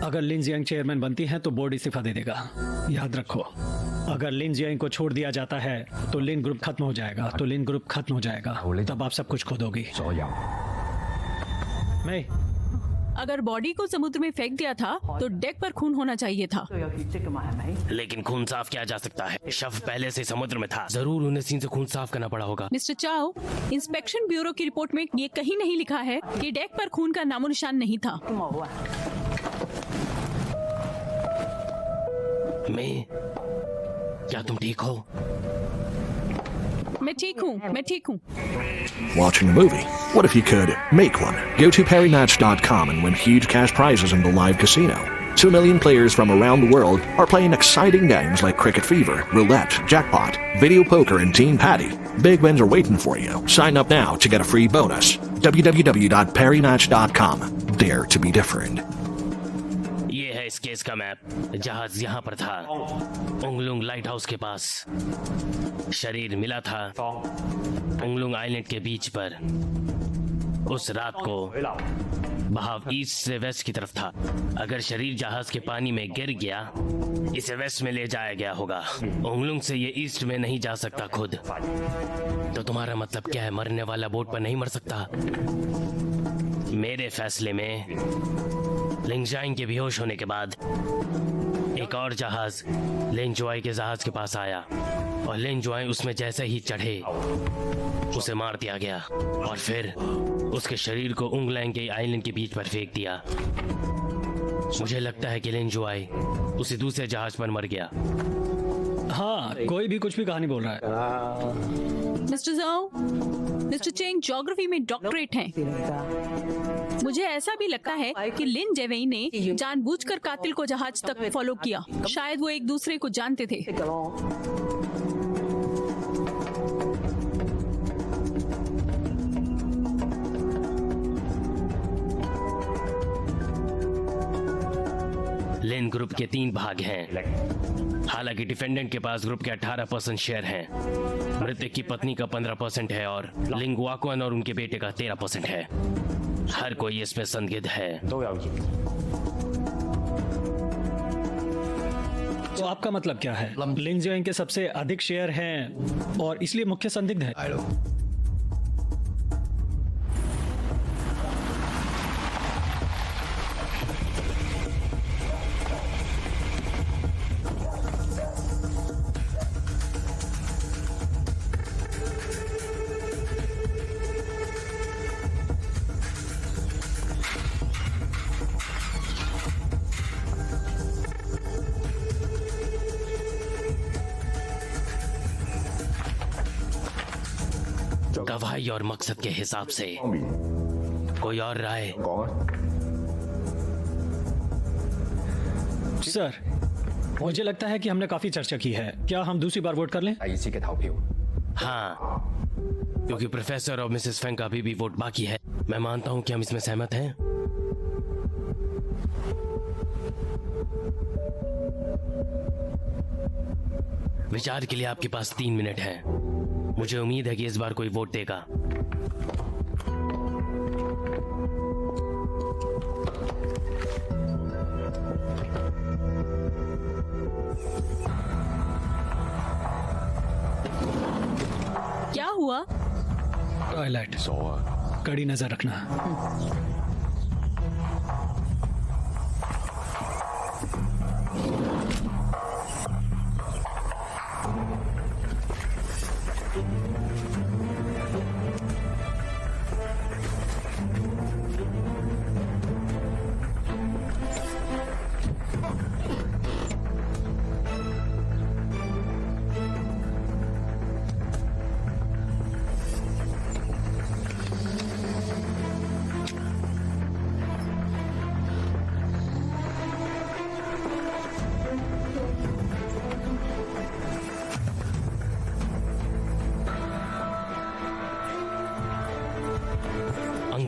अगर लिन जियांग चेयरमैन बनती हैं तो बोर्ड इस्तीफा दे देगा। याद रखो, अगर लिन जियांग को छोड़ दिया जाता है तो लिन ग्रुप खत्म हो जाएगा, तो लिन ग्रुप खत्म हो जाएगा, तब आप सब कुछ खो दोगी। 所有 मैं अगर बॉडी को समुद्र में फेंक दिया था तो डेक पर खून होना चाहिए था। लेकिन खून साफ किया जा सकता है, शव पहले से समुद्र में था, जरूर उन्हें सीन से खून साफ करना पड़ा होगा। मिस्टर चाओ, इंस्पेक्शन ब्यूरो की रिपोर्ट में ये कहीं नहीं लिखा है कि डेक पर खून का नामो निशान नहीं था। मैं, क्या तुम ठीक हो? मैं ठीक हूँ, मैं ठीक हूँ। Watching a movie? What if you could make one? Go to PerryMatch.com and win huge cash prizes in the live casino. 2 million players from around the world are playing exciting games like Cricket Fever, Roulette, Jackpot, Video Poker, and Team Patty. Big wins are waiting for you. Sign up now to get a free bonus. www.PerryMatch.com. Dare to be different. ये है इस case का map. जहाज यहाँ पर था, उंगलुंग light house के पास। शरीर मिला था उंगलुंग आइलैंड के बीच पर। उस रात को बहाव ईस्ट से वेस्ट की तरफ था। अगर शरीर जहाज के पानी में गिर गया, इसे वेस्ट में ले जाया गया होगा। उंगलुंग से ये ईस्ट में नहीं जा सकता खुद। तो तुम्हारा मतलब क्या है? मरने वाला बोट पर नहीं मर सकता? मेरे फैसले में लिंगजाइंग के बेहोश होने के बाद एक और जहाज लिंजुआई के जहाज के पास आया और लिंजुआई उसमें जैसे ही चढ़े उसे मार दिया गया और फिर उसके शरीर को उंगलैंग के आइलैंड के बीच पर फेंक दिया। मुझे लगता है कि लिंजुआई उसी दूसरे जहाज पर मर गया। हाँ, कोई भी कुछ भी कहानी बोल रहा है। मिस्टर जाओ, मिस्टर चेंग ज्योग्राफी में डॉक्टरेट हैं। मुझे ऐसा भी लगता है कि लिन जेवेई ने जानबूझकर कातिल को जहाज तक फॉलो किया। शायद वो एक दूसरे को जानते थे। लिन ग्रुप के 3 भाग हैं। हालांकि डिफेंडेंट के पास ग्रुप के 18% शेयर हैं। मृतक की पत्नी का 15% है और लिंगुआकुन और उनके बेटे का 13% है। हर कोई इसमें संदिग्ध है। 都有嫌疑。 तो आपका मतलब क्या है? लिन जियांग के सबसे अधिक शेयर हैं और इसलिए मुख्य संदिग्ध है। गवाही और मकसद के हिसाब से कोई और राय? सर, मुझे लगता है कि हमने काफी चर्चा की है। क्या हम दूसरी बार वोट कर लें? 第二次嘅投票。 हाँ, क्योंकि प्रोफेसर और मिसेस फेंग का अभी भी वोट बाकी है। मैं मानता हूँ कि हम इसमें सहमत हैं। विचार के लिए आपके पास 3 मिनट हैं। मुझे उम्मीद है कि इस बार कोई वोट देगा। क्या हुआ? टॉयलेट। 傻啊！ कड़ी नजर रखना।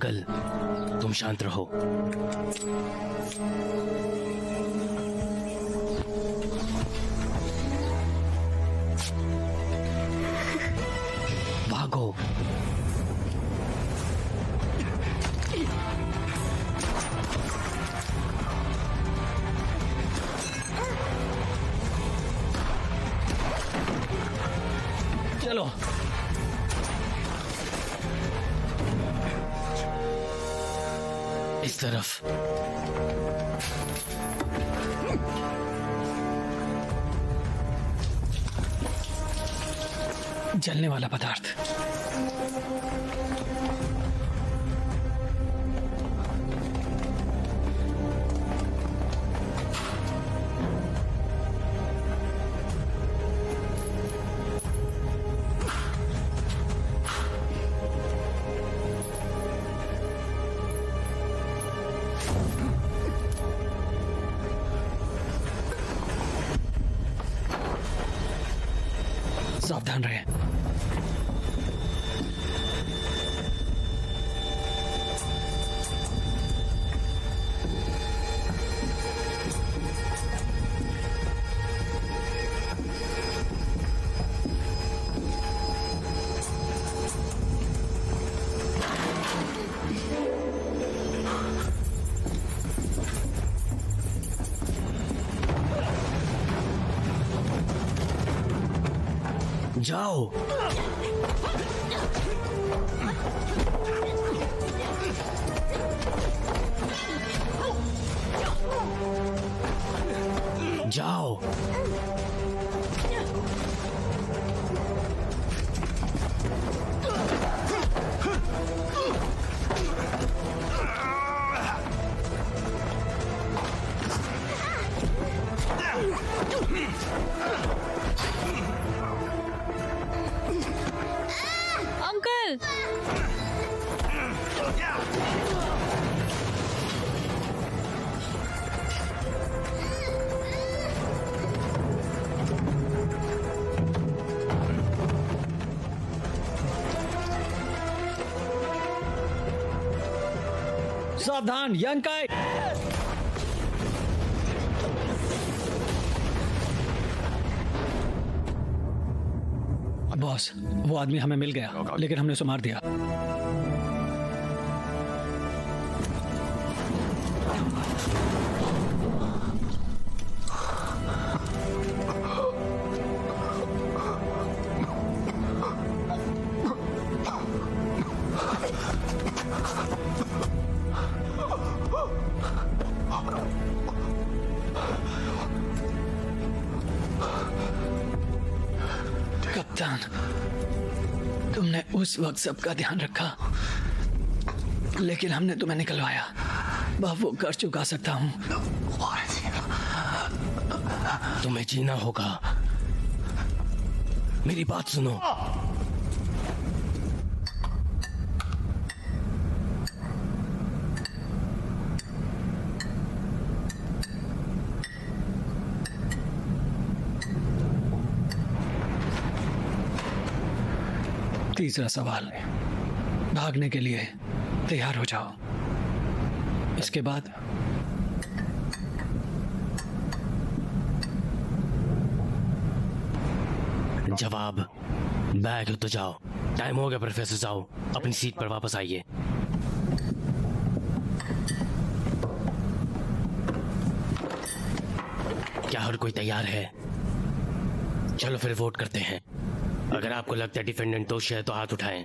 अंकल, तुम शांत रहो। भागो। चलो। इस तरफ। जलने वाला पदार्थ। सावधान रहे। जाओ। जाओ। अंकल, सावधान यंग काई। बॉस, वो आदमी हमें मिल गया, लेकिन हमने उसे मार दिया। कप्तान, तुमने उस वक्त सबका ध्यान रखा, लेकिन हमने तुम्हें निकलवाया। वह वो कर चुका सकता हूं। तुम्हें जीना होगा। मेरी बात सुनो। तीसरा सवाल, भागने के लिए तैयार हो जाओ। इसके बाद जवाब बैग तो जाओ। टाइम हो गया प्रोफेसर, जाओ अपनी सीट पर वापस आइए। क्या हर कोई तैयार है? चलो फिर वोट करते हैं। अगर आपको लगता है डिफेंडेंट दोषी है तो हाथ उठाएं।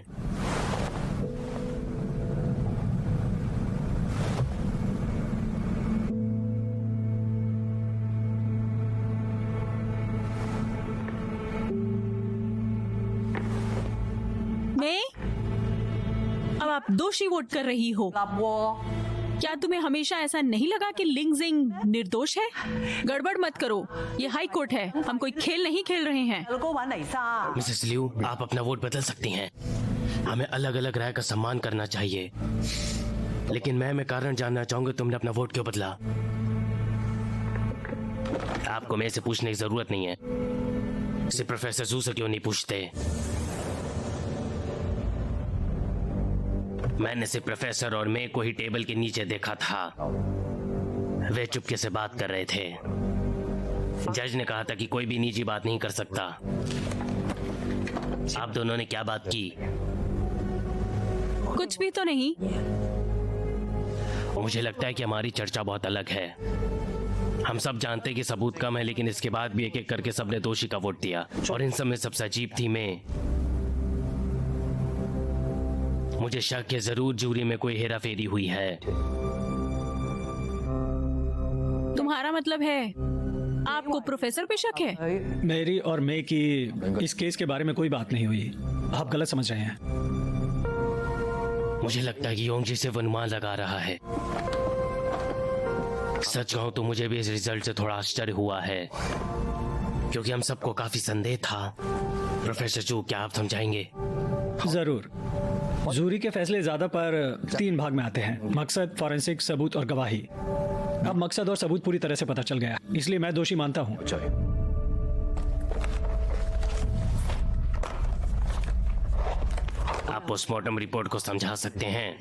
मैं? अब आप दोषी वोट कर रही हो। क्या तुम्हें हमेशा ऐसा नहीं लगा कि लिंग जिंग निर्दोष है? गड़बड़ मत करो, ये हाई कोर्ट है, हम कोई खेल नहीं खेल रहे हैं। मिसेस लिू, आप अपना वोट बदल सकती हैं। हमें अलग अलग राय का सम्मान करना चाहिए, लेकिन मैं कारण जानना चाहूंगा तुमने अपना वोट क्यों बदला। आपको मेरे से पूछने की जरूरत नहीं है। सिर्फ प्रोफेसर जू से क्यों नहीं पूछते? मैंने सिर्फ प्रोफेसर और मे को ही टेबल के नीचे देखा था। वे चुपके से बात कर रहे थे। जज ने कहा था कि कोई भी निजी बात नहीं कर सकता। आप दोनों ने क्या बात की? कुछ भी तो नहीं। मुझे लगता है कि हमारी चर्चा बहुत अलग है। हम सब जानते हैं कि सबूत कम है, लेकिन इसके बाद भी एक एक करके सबने दोषी का वोट दिया, और इन सब में सबसे अजीब थी मैं। मुझे शक है जरूर जूरी में कोई हेरा फेरी हुई है। तुम्हारा मतलब है आपको प्रोफेसर पे शक है? मेरी और मे की इस केस के बारे में कोई बात नहीं हुई। आप गलत समझ रहे हैं। मुझे लगता है कि योंग जी सिर्फ अनुमान लगा रहा है। सच कहूं तो मुझे भी इस रिजल्ट से थोड़ा आश्चर्य हुआ है, क्योंकि हम सबको काफी संदेह था। प्रोफेसर जू, क्या आप समझाएंगे? जरूर। जूरी के फैसले ज्यादा पर 3 भाग में आते हैं: मकसद, फॉरेंसिक, सबूत और गवाही। अब मकसद और सबूत पूरी तरह से पता चल गया, इसलिए मैं दोषी मानता हूं। आप पोस्टमार्टम रिपोर्ट को समझा सकते हैं?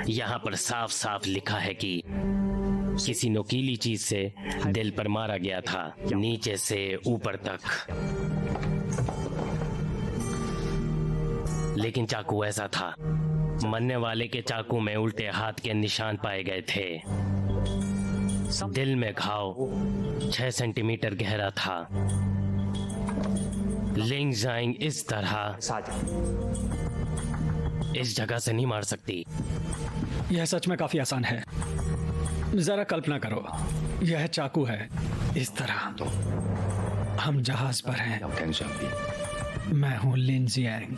यहाँ पर साफ साफ लिखा है कि किसी नुकीली चीज से दिल पर मारा गया था, नीचे से ऊपर तक। लेकिन चाकू ऐसा था, मरने वाले के चाकू में उल्टे हाथ के निशान पाए गए थे। दिल में घाव 6 सेंटीमीटर गहरा था। लिंग जाइंग इस तरह इस जगह से नहीं मार सकती। यह सच में काफी आसान है। जरा कल्पना करो, यह चाकू है इस तरह। हम जहाज पर हैं। मैं हूँ लिन जियांग।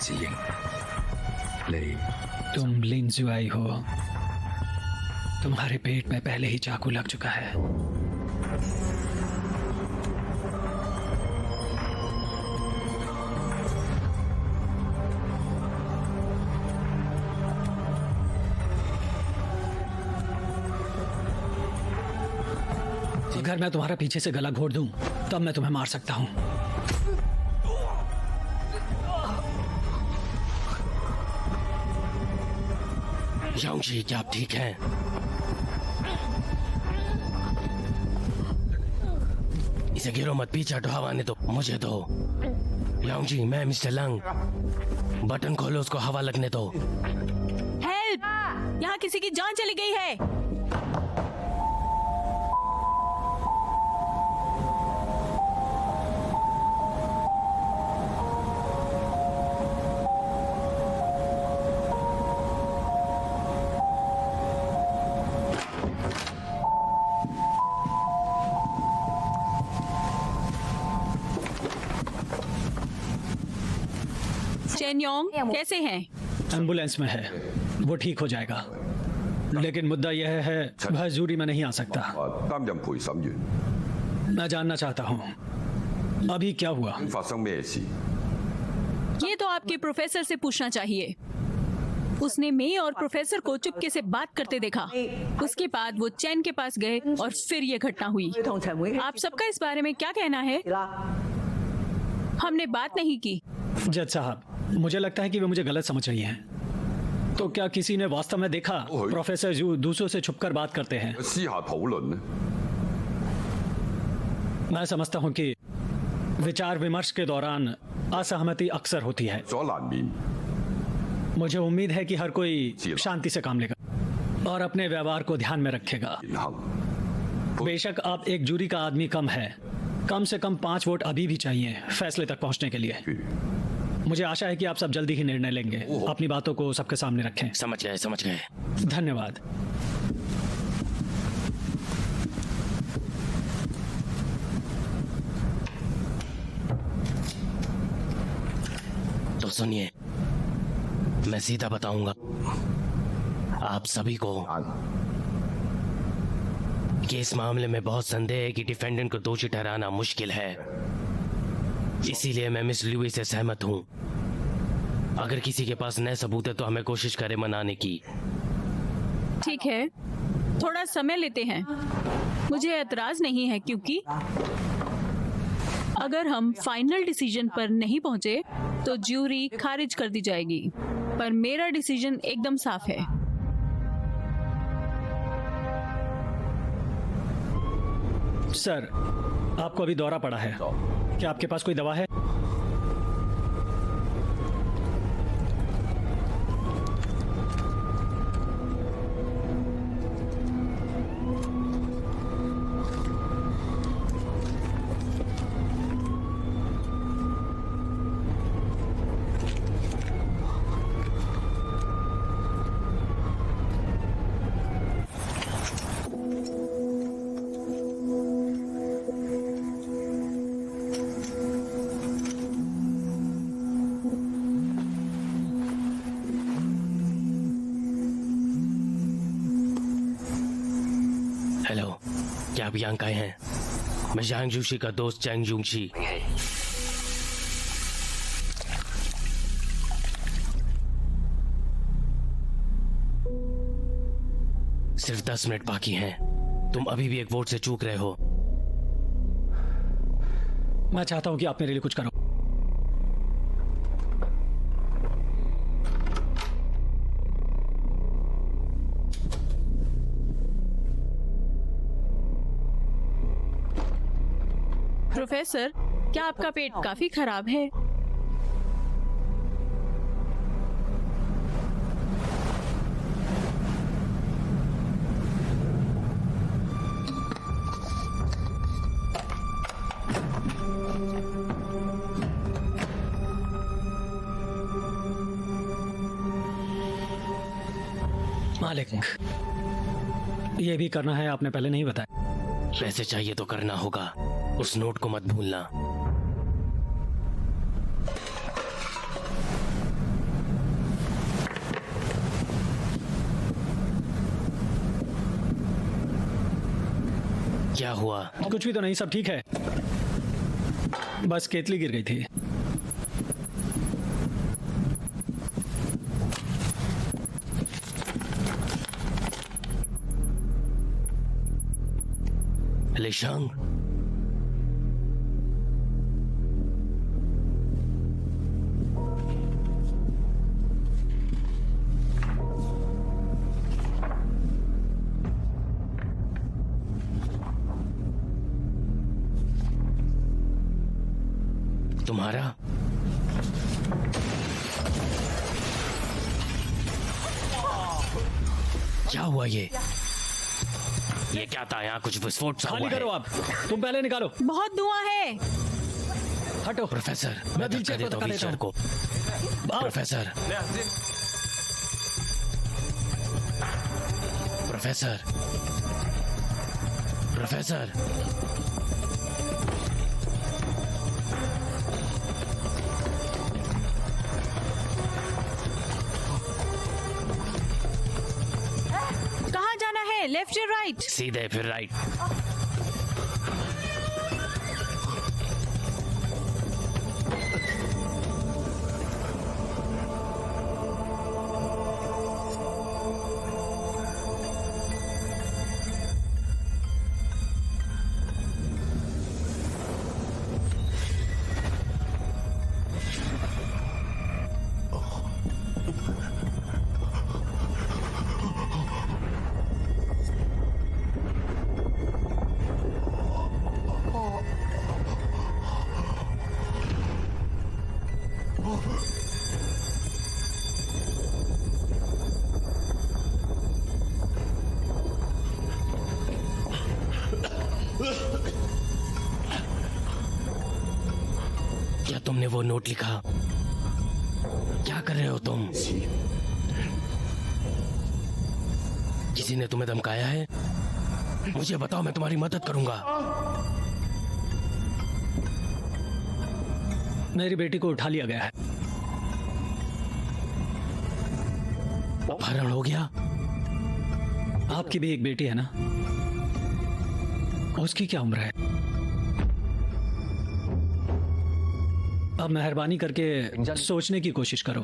तुम लिन जुआई हो। तुम्हारे पेट में पहले ही चाकू लग चुका है। अगर मैं तुम्हारा पीछे से गला घोट दूं, तब मैं तुम्हें मार सकता हूं। योंग जी, क्या आप ठीक हैं? इसे गिरो मत, पीछे हटो, हवा आने दो, मुझे दो। योंग जी, मैं मिस्टर लंग। बटन खोलो, उसको हवा लगने दो। हेल्प! यहाँ किसी की जान चली गई है। चेन योंग कैसे हैं? एम्बुलेंस में है, वो ठीक हो जाएगा। लेकिन मुद्दा यह है, वह जूरी में नहीं आ सकता। मैं जानना चाहता हूँ अभी क्या हुआ। ये तो आपके प्रोफेसर से पूछना चाहिए। उसने मे और प्रोफेसर को चुपके से बात करते देखा। उसके बाद वो चैन के पास गए और फिर ये घटना हुई। आप सबका इस बारे में क्या कहना है? हमने बात नहीं की। जज साहब, मुझे लगता है कि वे मुझे गलत समझ रही हैं। तो क्या किसी ने वास्तव में देखा प्रोफेसर जू दूसरों से छुपकर बात करते हैं? मैं समझता हूं कि विचार विमर्श के दौरान असहमति अक्सर होती है। मुझे उम्मीद है कि हर कोई शांति से काम लेगा और अपने व्यवहार को ध्यान में रखेगा। बेशक आप एक जूरी का आदमी कम से कम 5 वोट अभी भी चाहिए फैसले तक पहुंचने के लिए। मुझे आशा है कि आप सब जल्दी ही निर्णय लेंगे। अपनी बातों को सबके सामने रखें। समझ गए। धन्यवाद। तो सुनिए, मैं सीधा बताऊंगा आप सभी को कि इस मामले में बहुत संदेह है कि डिफेंडेंट को दोषी ठहराना मुश्किल है। इसीलिए मैं मिस लुई से सहमत हूं। अगर किसी के पास नए सबूत है तो हमें कोशिश करें मनाने की। ठीक है, थोड़ा समय लेते हैं। मुझे एतराज नहीं है, क्योंकि अगर हम फाइनल डिसीजन पर नहीं पहुंचे तो ज्यूरी खारिज कर दी जाएगी। पर मेरा डिसीजन एकदम साफ है। सर, आपको अभी दौरा पड़ा है, क्या आपके पास कोई दवा है? हेलो, क्या आप यांग आए हैं? मैं यांग जूशी का दोस्त चैंग जूशी। सिर्फ 10 मिनट बाकी हैं। तुम अभी भी एक वोट से चूक रहे हो। मैं चाहता हूं कि आप मेरे लिए कुछ करो। प्रोफेसर, क्या आपका पेट काफी खराब है? मालिक, ये भी करना है, आपने पहले नहीं बताया। पैसे चाहिए तो करना होगा। उस नोट को मत भूलना। क्या हुआ? कुछ भी तो नहीं, सब ठीक है। बस केतली गिर गई थी। लिशांग, तुम्हारा क्या हुआ? ये क्या था? यहाँ कुछ विस्फोट सा खाली हुआ करो है। आप, तुम पहले निकालो। बहुत धुआं है। हटो। प्रोफेसर, मैं मैं व्हीलचेयर धक्का देता हूँ को व्हीलचेयर को। प्रोफेसर, प्रोफेसर, प्रोफेसर, कहाँ जाना है? लेफ्ट या राइट? सीधे फिर राइट। क्या तुमने वो नोट लिखा? क्या कर रहे हो तुम? किसी ने तुम्हें धमकाया है? मुझे बताओ, मैं तुम्हारी मदद करूंगा। मेरी बेटी को उठा लिया गया है। अपहरण हो गया? आपकी भी एक बेटी है ना? उसकी क्या उम्र है? अब मेहरबानी करके सोचने की कोशिश करो।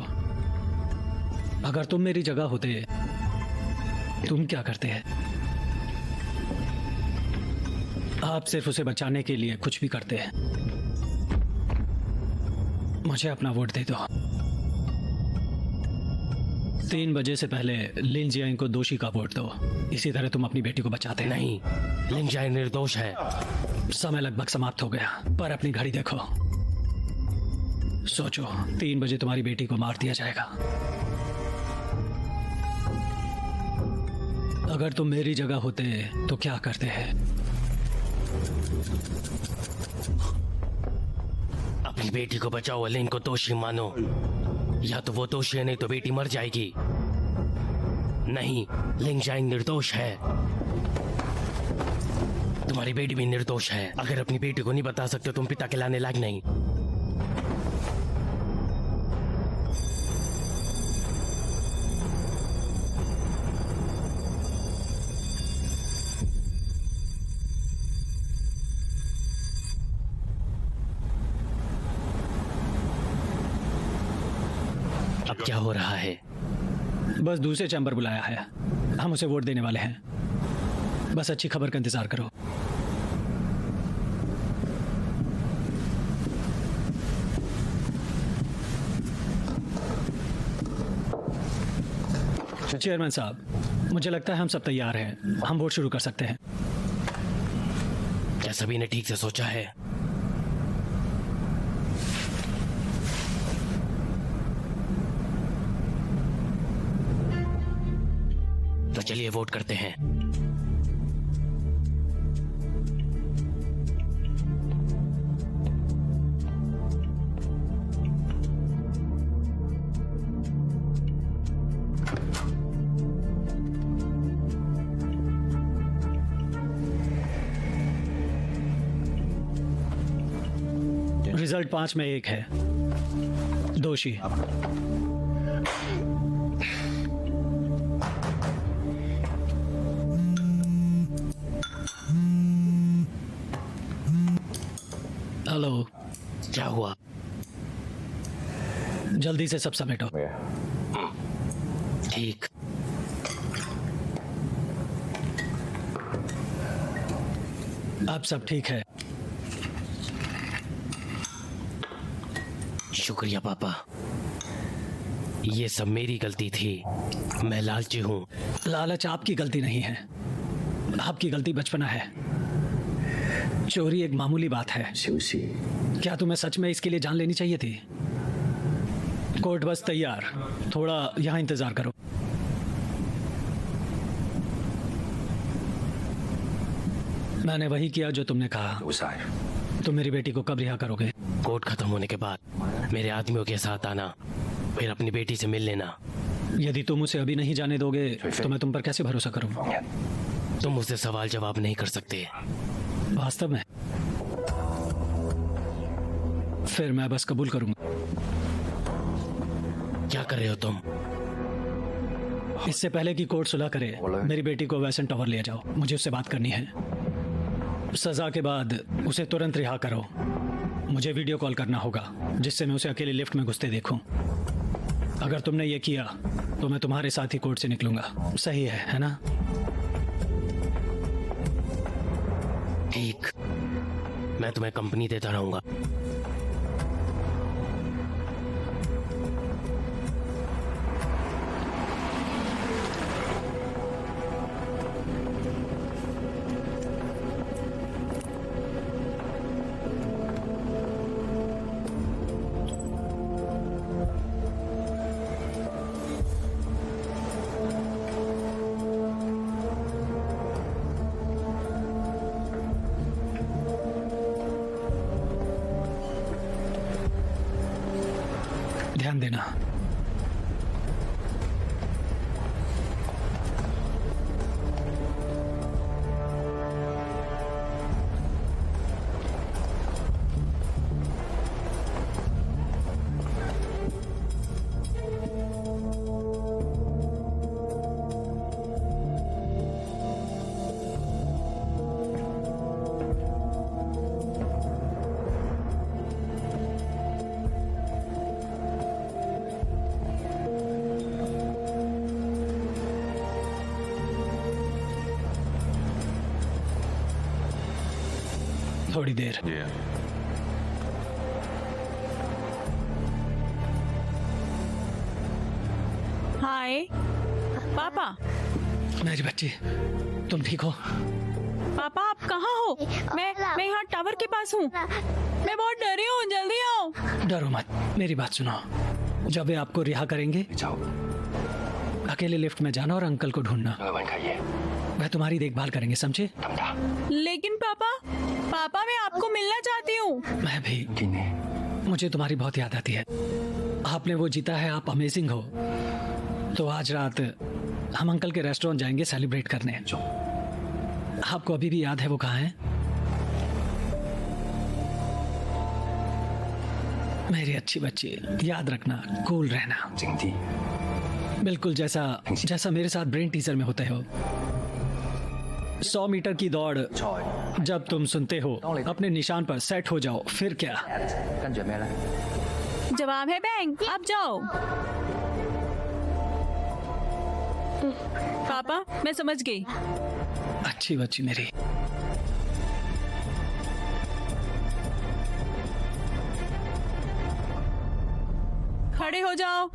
अगर तुम मेरी जगह होते, तुम क्या करते हैं? आप सिर्फ उसे बचाने के लिए कुछ भी करते हैं। मुझे अपना वोट दे दो। 3 बजे से पहले लिन जियांग को दोषी का वोट दो। इसी तरह तुम अपनी बेटी को बचाते हैं। नहीं, लिन जियांग निर्दोष है। समय लगभग समाप्त हो गया, पर अपनी घड़ी देखो। सोचो, 3 बजे तुम्हारी बेटी को मार दिया जाएगा। अगर तुम मेरी जगह होते तो क्या करते हैं? अपनी बेटी को बचाओ, लिन को दोषी मानो। या तो वो दोषी है, नहीं तो बेटी मर जाएगी। नहीं, लिन जियांग निर्दोष है। तुम्हारी बेटी भी निर्दोष है। अगर अपनी बेटी को नहीं बता सकते तुम पिता के लाने लायक नहीं। अब क्या हो रहा है? बस दूसरे चैम्बर बुलाया है, हम उसे वोट देने वाले हैं। बस अच्छी खबर का इंतजार करो। चेयरमैन साहब, मुझे लगता है हम सब तैयार हैं। हम वोट शुरू कर सकते हैं। क्या सभी ने ठीक से सोचा है? तो चलिए वोट करते हैं। रिजल्ट 5 में 1 है। दोषी। हेलो, क्या हुआ? जल्दी से सब समेटो। ठीक। अब सब ठीक है। शुक्रिया पापा, ये सब मेरी गलती थी। मैं लालची हूँ। लालच आपकी गलती नहीं है, आपकी गलती बचपना है। चोरी एक मामूली बात है। क्या तुम्हें सच में इसके लिए जान लेनी चाहिए थी? कोर्ट बस तैयार, थोड़ा यहाँ इंतजार करो। मैंने वही किया जो तुमने कहा। तुम मेरी बेटी को कब रिहा करोगे? कोर्ट खत्म होने के बाद मेरे आदमियों के साथ आना, फिर अपनी बेटी से मिल लेना। यदि तुम उसे अभी नहीं जाने दोगे तो मैं तुम पर कैसे भरोसा करूं? तुम मुझसे सवाल जवाब नहीं कर सकते। वास्तव में? फिर मैं बस कबूल करूंगा। क्या कर रहे हो तुम? इससे पहले कि कोर्ट सुलह करे, मेरी बेटी को वैसन टावर ले जाओ। मुझे उससे बात करनी है। सजा के बाद उसे तुरंत रिहा करो। मुझे वीडियो कॉल करना होगा, जिससे मैं उसे अकेले लिफ्ट में घुसते देखूं। अगर तुमने ये किया तो मैं तुम्हारे साथ ही कोर्ट से निकलूंगा। सही है ना? ठीक, मैं तुम्हें कंपनी देता रहूंगा। ध्यान देना। थोड़ी देर। हाय, पापा, मेरी बच्ची, तुम ठीक हो? पापा आप कहाँ हो? मैं यहाँ टावर के पास हूँ। मैं बहुत डरी हूँ, जल्दी आओ। डरो मत, मेरी बात सुनो। जब वे आपको रिहा करेंगे, अकेले लिफ्ट में जाना और अंकल को ढूंढना। वह तुम्हारी देखभाल करेंगे, समझे? लेकिन पापा मैं आपको मिलना चाहती हूँ। मैं भी। मुझे तुम्हारी बहुत याद आती है। आपने वो जीता है, आप अमेजिंग हो। तो आज रात हम अंकल के रेस्टोरेंट जाएंगे सेलिब्रेट करने। आपको अभी भी याद है वो कहाँ है? मेरी अच्छी बच्ची, याद रखना, कूल रहना, बिल्कुल जैसा मेरे साथ ब्रेन टीजर में होते हो। 100 मीटर की दौड़ जब तुम सुनते हो, अपने निशान पर सेट हो जाओ। फिर क्या? जवाब है बैंग। आप जाओ। पापा मैं समझ गई। अच्छी बच्ची मेरी। खड़े हो जाओ।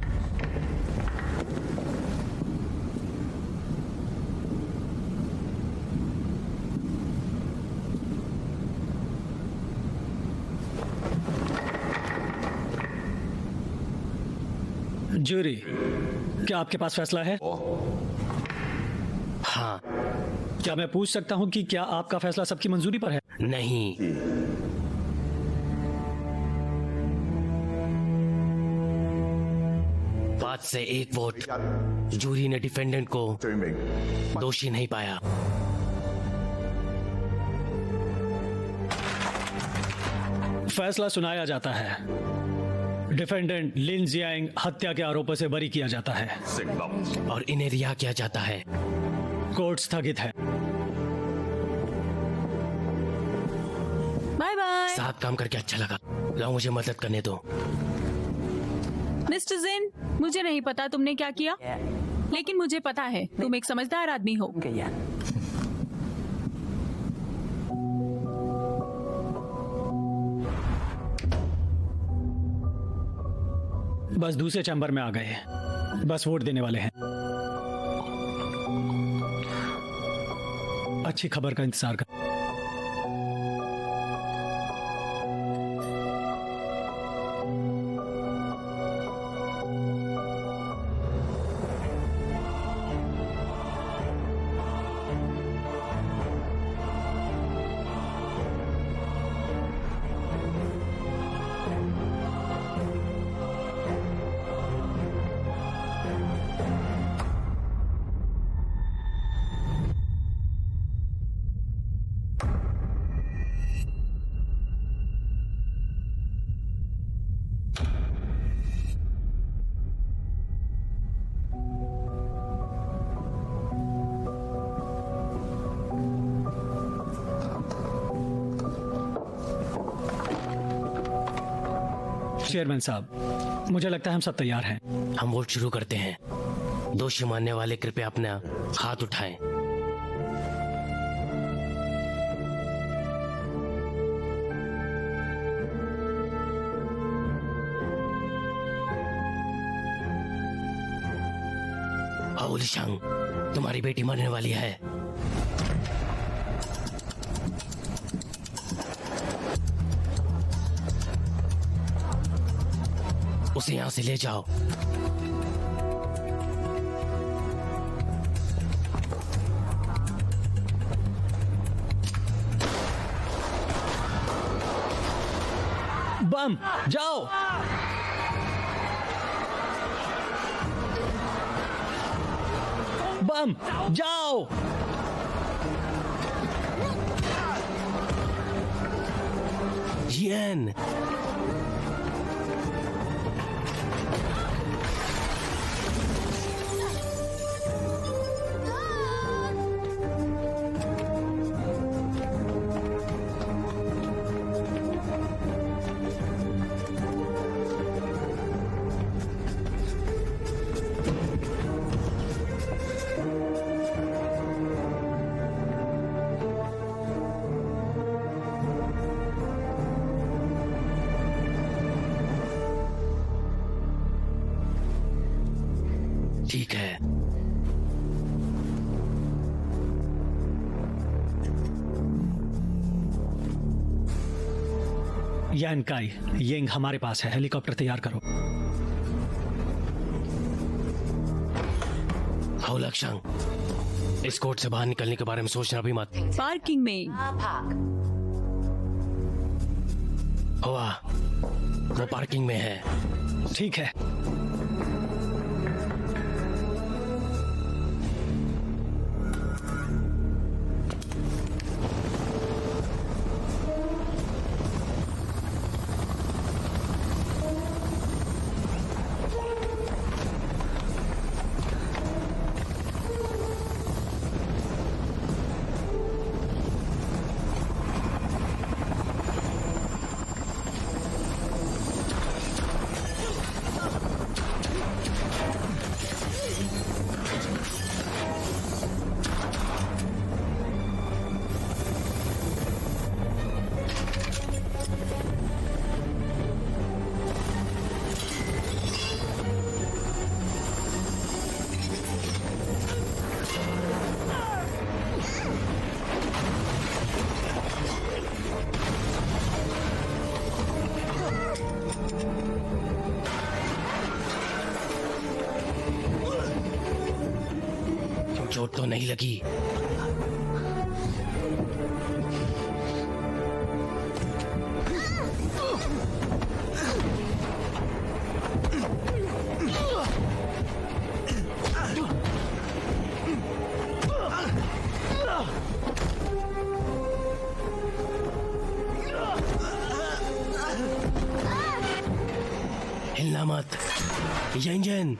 जूरी, क्या आपके पास फैसला है? हाँ। क्या मैं पूछ सकता हूँ कि क्या आपका फैसला सबकी मंजूरी पर है? नहीं। पांच से एक वोट। जूरी ने डिफेंडेंट को दोषी नहीं पाया। फैसला सुनाया जाता है। डिफेंडेंट लिन जियांग हत्या के आरोपों से बरी किया जाता है और इन्हें रिहा किया जाता है। कोर्ट स्थगित है। Bye bye. साथ काम करके अच्छा लगा। लाओ मुझे मदद करने दो। मिस्टर जिन, मुझे नहीं पता तुमने क्या किया, लेकिन मुझे पता है तुम एक समझदार आदमी हो। बस दूसरे चैम्बर में आ गए। बस वोट देने वाले हैं। अच्छी खबर का इंतजार कर। चेयरमैन साहब, मुझे लगता है हम सब तैयार हैं। हम वोट शुरू करते हैं। दोषी मानने वाले कृपया अपना हाथ उठाएं। आओलिशांग, तुम्हारी बेटी मरने वाली है। उसे यहां से ले जाओ। बम, जाओ। बम, जाओ। जियान, यान काई, येंग हमारे पास है, हेलीकॉप्टर तैयार करो। हाउ लक्षण, इस कोर्ट से बाहर निकलने के बारे में सोचना भी मत। पार्किंग में। हुआ, वो पार्किंग में है। ठीक है। चोट तो नहीं लगी? हिलना मत, इंजन।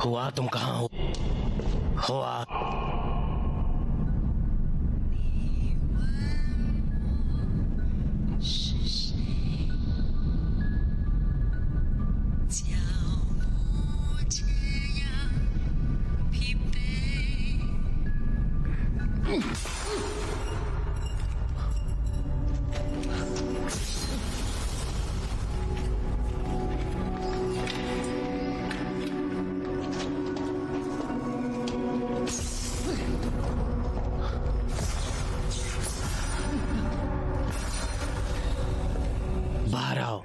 हुआ, तुम कहाँ हो? हुआ, बाहर आओ।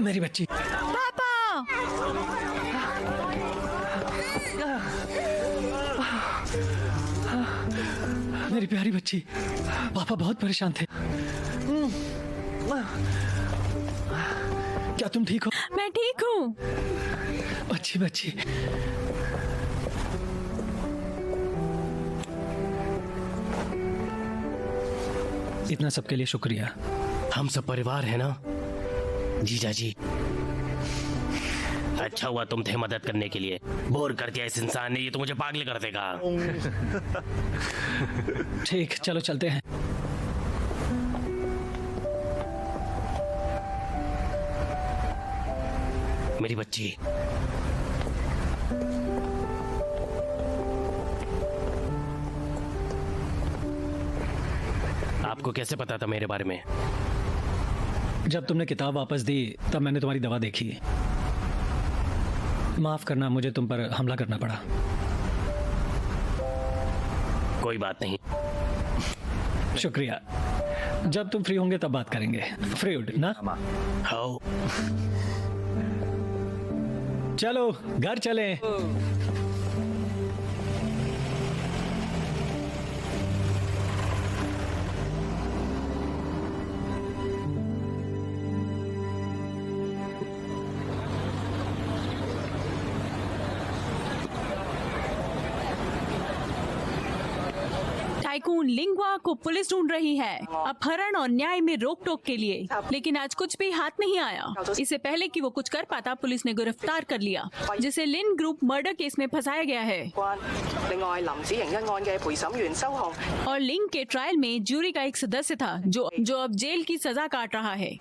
मेरी बच्ची। पापा! मेरी प्यारी बच्ची, पापा बहुत परेशान थे। क्या तुम ठीक हो? मैं ठीक हूँ। अच्छी बच्ची। इतना सबके लिए शुक्रिया। हम सब परिवार है ना जीजा जी। अच्छा हुआ तुम थे मदद करने के लिए। बोर कर दिया इस इंसान ने, ये तो मुझे पागल कर देगा। ठीक, चलो चलते हैं। मेरी बच्ची, आपको कैसे पता था मेरे बारे में? जब तुमने किताब वापस दी तब मैंने तुम्हारी दवा देखी। माफ करना, मुझे तुम पर हमला करना पड़ा। कोई बात नहीं। शुक्रिया। जब तुम फ्री होंगे तब बात करेंगे। फ्रीड ना? हाँ। चलो घर चलें। टाइकून लिंगवा को पुलिस ढूंढ रही है अपहरण और न्याय में रोक टोक के लिए, लेकिन आज कुछ भी हाथ नहीं आया। इससे पहले कि वो कुछ कर पाता, पुलिस ने गिरफ्तार कर लिया, जिसे लिन ग्रुप मर्डर केस में फंसाया गया है। और लिंग के ट्रायल में जूरी का एक सदस्य था जो अब जेल की सजा काट रहा है।